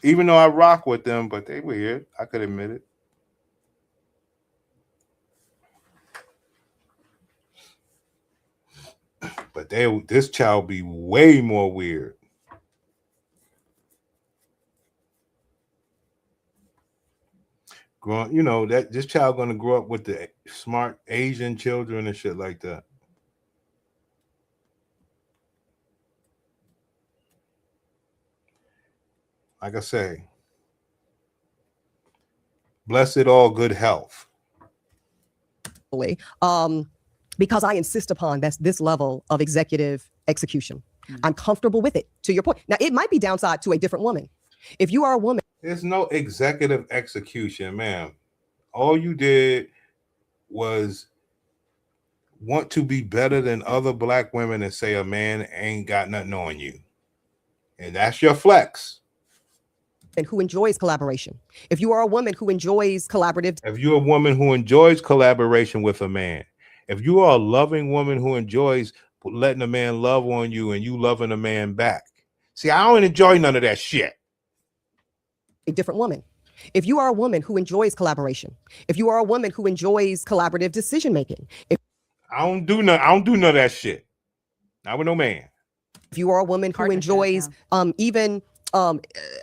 Even though I rock with them, but they weird. I could admit it. But this child be way more weird. Growing, that this child gonna grow up with the smart Asian children and shit like that. Like I say, blessed all good health. Because I insist upon this level of executive execution. I'm comfortable with it, to your point. Now, it might be downside to a different woman. If you are a woman. There's no executive execution, ma'am. All you did was want to be better than other Black women and say a man ain't got nothing on you. And that's your flex. And who enjoys collaboration. If you are a woman who enjoys collaborative. If you're a woman who enjoys collaboration with a man. If you are a loving woman who enjoys letting a man love on you and you loving a man back. See, I don't enjoy none of that shit. A different woman. If you are a woman who enjoys collaboration. If you are a woman who enjoys collaborative decision making. I don't do none of that shit. Not with no man. If you are a woman who enjoys even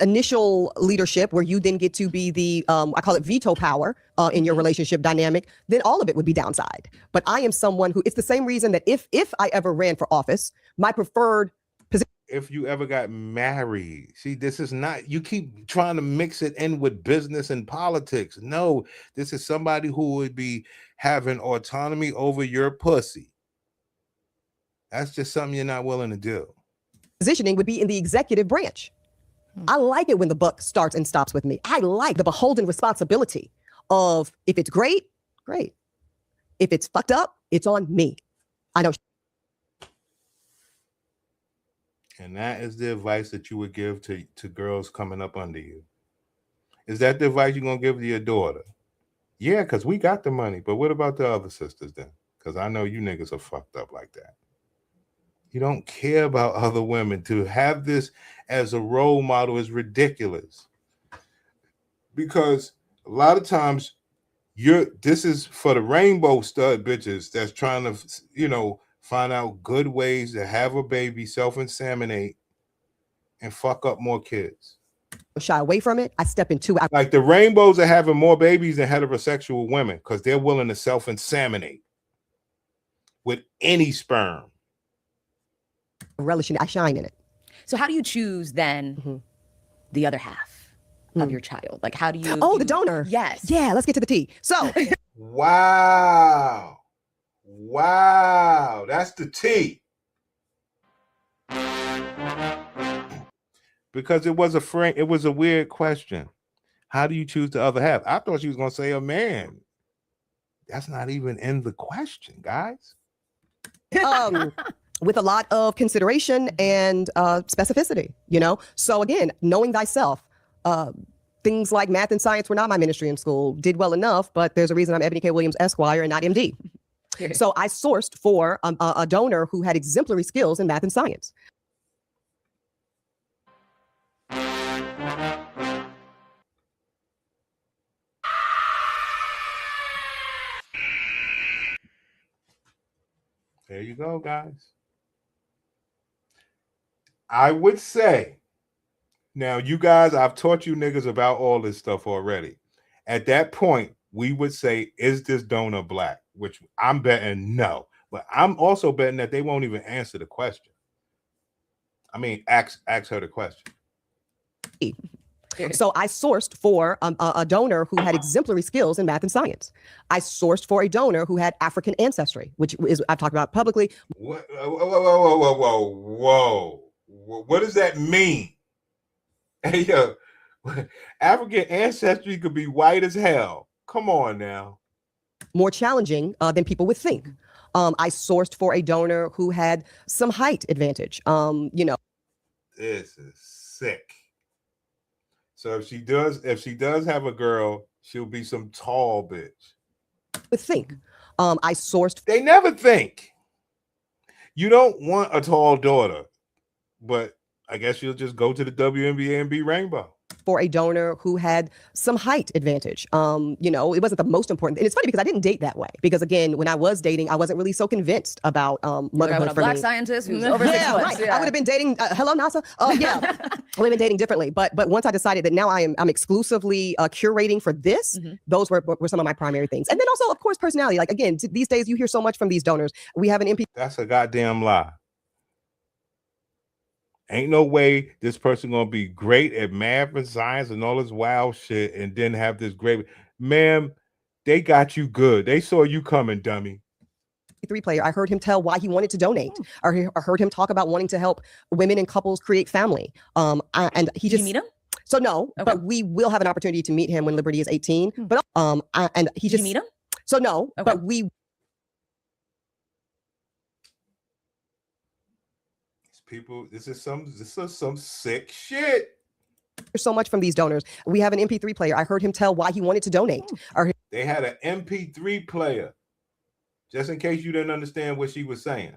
initial leadership, where you then get to be the I call it veto power in your relationship dynamic, then all of it would be downside. But I am someone who, it's the same reason that if I ever ran for office, my preferred position. If you ever got married, see, this is not, you keep trying to mix it in with business and politics. No, this is somebody who would be having autonomy over your pussy. That's just something you're not willing to do. positioning would be in the executive branch. I like it when the buck starts and stops with me. I like the beholden responsibility of if it's great, great. If it's fucked up, it's on me. I know. And that is the advice that you would give to girls coming up under you. Is that the advice you're going to give to your daughter? Yeah, because we got the money. But what about the other sisters then? Because I know you niggas are fucked up like that. You don't care about other women. To have this as a role model is ridiculous. Because a lot of times this is for the rainbow stud bitches that's trying to, find out good ways to have a baby, self-inseminate, and fuck up more kids. Shy away from it. I step into it. Like the rainbows are having more babies than heterosexual women because they're willing to self-inseminate with any sperm. Relishing, I shine in it. So how do you choose then the other half of your child? Like how do you? Oh, the donor. Yes. Yeah. Let's get to the tea. So. Wow. That's the tea. Because it was a weird question. How do you choose the other half? I thought she was going to say a man. That's not even in the question, guys. With a lot of consideration and specificity, So again, knowing thyself, things like math and science were not my ministry in school. Did well enough, but there's a reason I'm Eboni K. Williams, Esquire, and not MD. So I sourced for a donor who had exemplary skills in math and science. There you go, guys. I would say, now you guys, I've taught you niggas about all this stuff already. At that point, we would say, is this donor black? Which I'm betting no. But I'm also betting that they won't even answer the question. I mean, ask her the question. So I sourced for a donor who had exemplary skills in math and science. I sourced for a donor who had African ancestry, which is I've talked about publicly. Whoa. What does that mean? Hey, yo, African ancestry could be white as hell. Come on now. More challenging than people would think. I sourced for a donor who had some height advantage. This is sick. So if she does have a girl, she'll be some tall bitch. Think. I sourced. They never think. You don't want a tall daughter, but I guess you'll just go to the WNBA and be rainbow. For a donor who had some height advantage. It wasn't the most important. And it's funny because I didn't date that way. Because again, when I was dating, I wasn't really so convinced about motherhood a for black me. scientist who's over 6 foot. Right. I would have been dating. Hello, NASA. Yeah, I would have been dating differently. But once I decided that now I'm exclusively curating for this, those were some of my primary things. And then also, of course, personality. Like again, these days you hear so much from these donors. We have an MP. That's a goddamn lie. Ain't no way this person gonna be great at math and science and all this wild shit and then have this great. Ma'am, they got you good. They saw you coming, dummy. 3 player. I heard him tell why he wanted to donate. I heard him talk about wanting to help women and couples create family. And he just. Did you meet him? So no, okay. But we will have an opportunity to meet him when Liberty is 18. But and he just. Did you meet him? So no, okay. But we. People, this is some sick shit. So much from these donors. We have an MP3 player. I heard him tell why he wanted to donate. They had an MP3 player. Just in case you didn't understand what she was saying.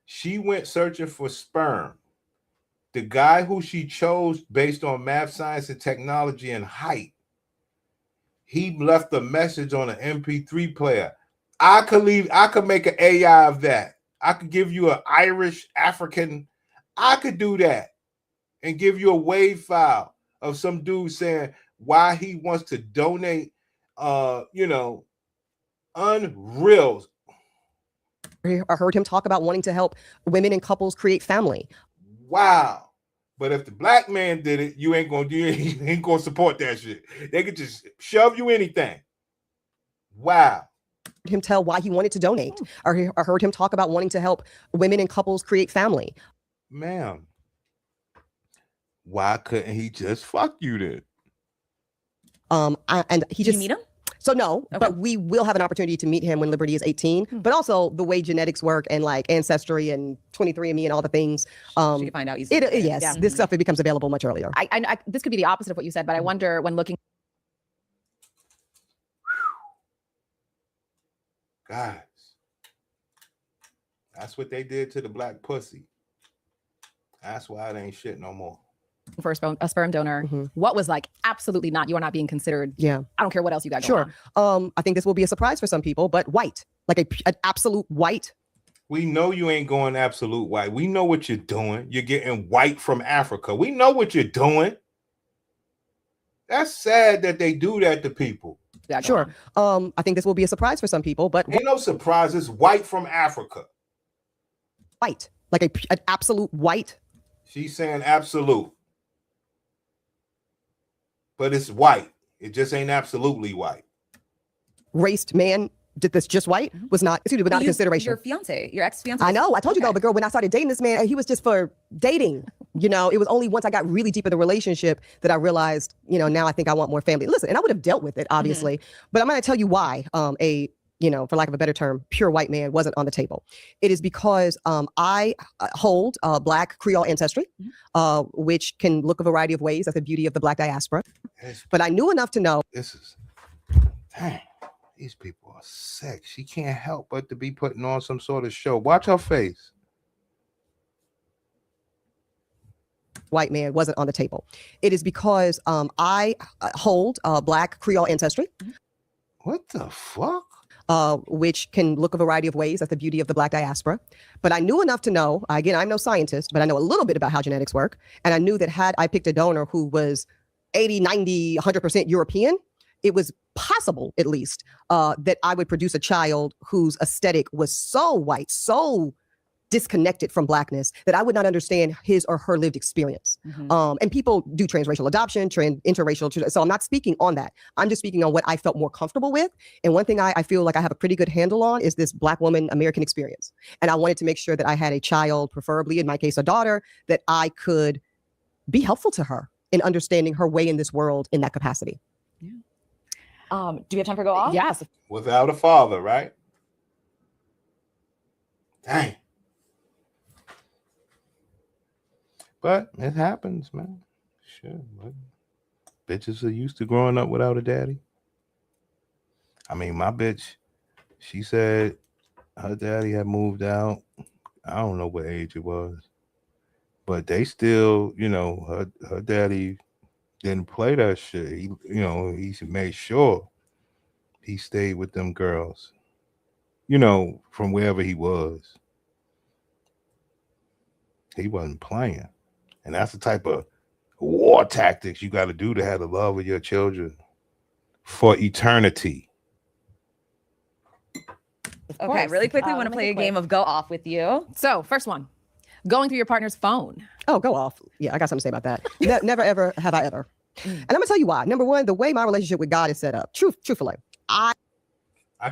She went searching for sperm. The guy who she chose based on math, science, and technology and height, he left a message on an MP3 player. I could make an AI of that. I could give you an Irish African. I could do that and give you a WAV file of some dude saying why he wants to donate, unreal. I heard him talk about wanting to help women and couples create family. Wow. But if the black man did it, you ain't gonna support that shit. They could just shove you anything. Wow. Him tell why he wanted to donate. I heard him talk about wanting to help women and couples create family. ma'am, why couldn't he just fuck you then? And he Did just you meet him? So no, Okay. but we will have an opportunity to meet him when Liberty is 18. But also the way genetics work and like ancestry and 23andMe and all the things. So you can find out easily. Yes, Yeah. this stuff it becomes available much earlier. I this could be the opposite of what you said, but I wonder when looking. Guys, that's what they did to the black pussy. That's why it ain't shit no more. For a sperm donor, what was like absolutely not, you are not being considered. Yeah, I don't care what else you got going sure. I think this will be a surprise for some people, but white, like an absolute white. We know you ain't going absolute white. We know what you're doing. You're getting white from Africa. We know what you're doing. That's sad that they do that to people. Yeah, sure. I think this will be a surprise for some people, but ain't no surprise. It's white from Africa. White, like an absolute white. She's saying absolute, but it's white. It just ain't absolutely white. Raced man. Did this just white was not, excuse me, but not a consideration. Your fiance, your ex-fiance. I know. I told you though, but girl, when I started dating this man, he was just for dating. You know, it was only once I got really deep in the relationship that I realized, you know, now I think I want more family. Listen, and I would have dealt with it, obviously, but I'm going to tell you why you know, for lack of a better term, pure white man wasn't on the table. It is because I hold Black Creole ancestry, which can look a variety of ways. That's the beauty of the Black diaspora. But I knew enough to know. This is, dang, these people are sick. She can't help but to be putting on some sort of show. Watch her face. White man wasn't on the table. It is because I hold Black Creole ancestry. What the fuck? Which can look a variety of ways. That's the beauty of the Black diaspora. But I knew enough to know, again, I'm no scientist, but I know a little bit about how genetics work. And I knew that had I picked a donor who was 80, 90, 100% European, it was possible, at least, that I would produce a child whose aesthetic was so white, so disconnected from Blackness, that I would not understand his or her lived experience. And people do transracial adoption, interracial. So I'm not speaking on that. I'm just speaking on what I felt more comfortable with. And one thing I feel like I have a pretty good handle on is this Black woman American experience. And I wanted to make sure that I had a child, preferably in my case, a daughter, that I could be helpful to her in understanding her way in this world in that capacity. Do we have time for go off? Yes. Without a father, right? Dang. But it happens, man. Sure. But bitches are used to growing up without a daddy. I mean, my bitch, she said her daddy had moved out. I don't know what age it was. But they still, you know, her daddy didn't play that shit. He, you know, he made sure he stayed with them girls, you know, from wherever he was. He wasn't playing. And that's the type of war tactics you got to do to have the love of your children for eternity. Okay, really quickly, I want to play a game of go off with you. So, first one, going through your partner's phone. Oh, go off. Yeah, I got something to say about that. Never, ever have I ever. And I'm going to tell you why. Number one, the way my relationship with God is set up. Truthfully, I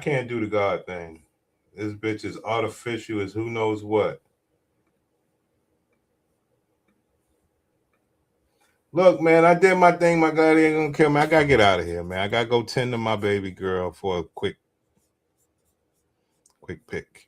can't do the God thing. This bitch is artificial as who knows what. Look, man, I did my thing. My God ain't gonna kill me. I gotta get out of here, man. I gotta go tend to my baby girl for a quick pick.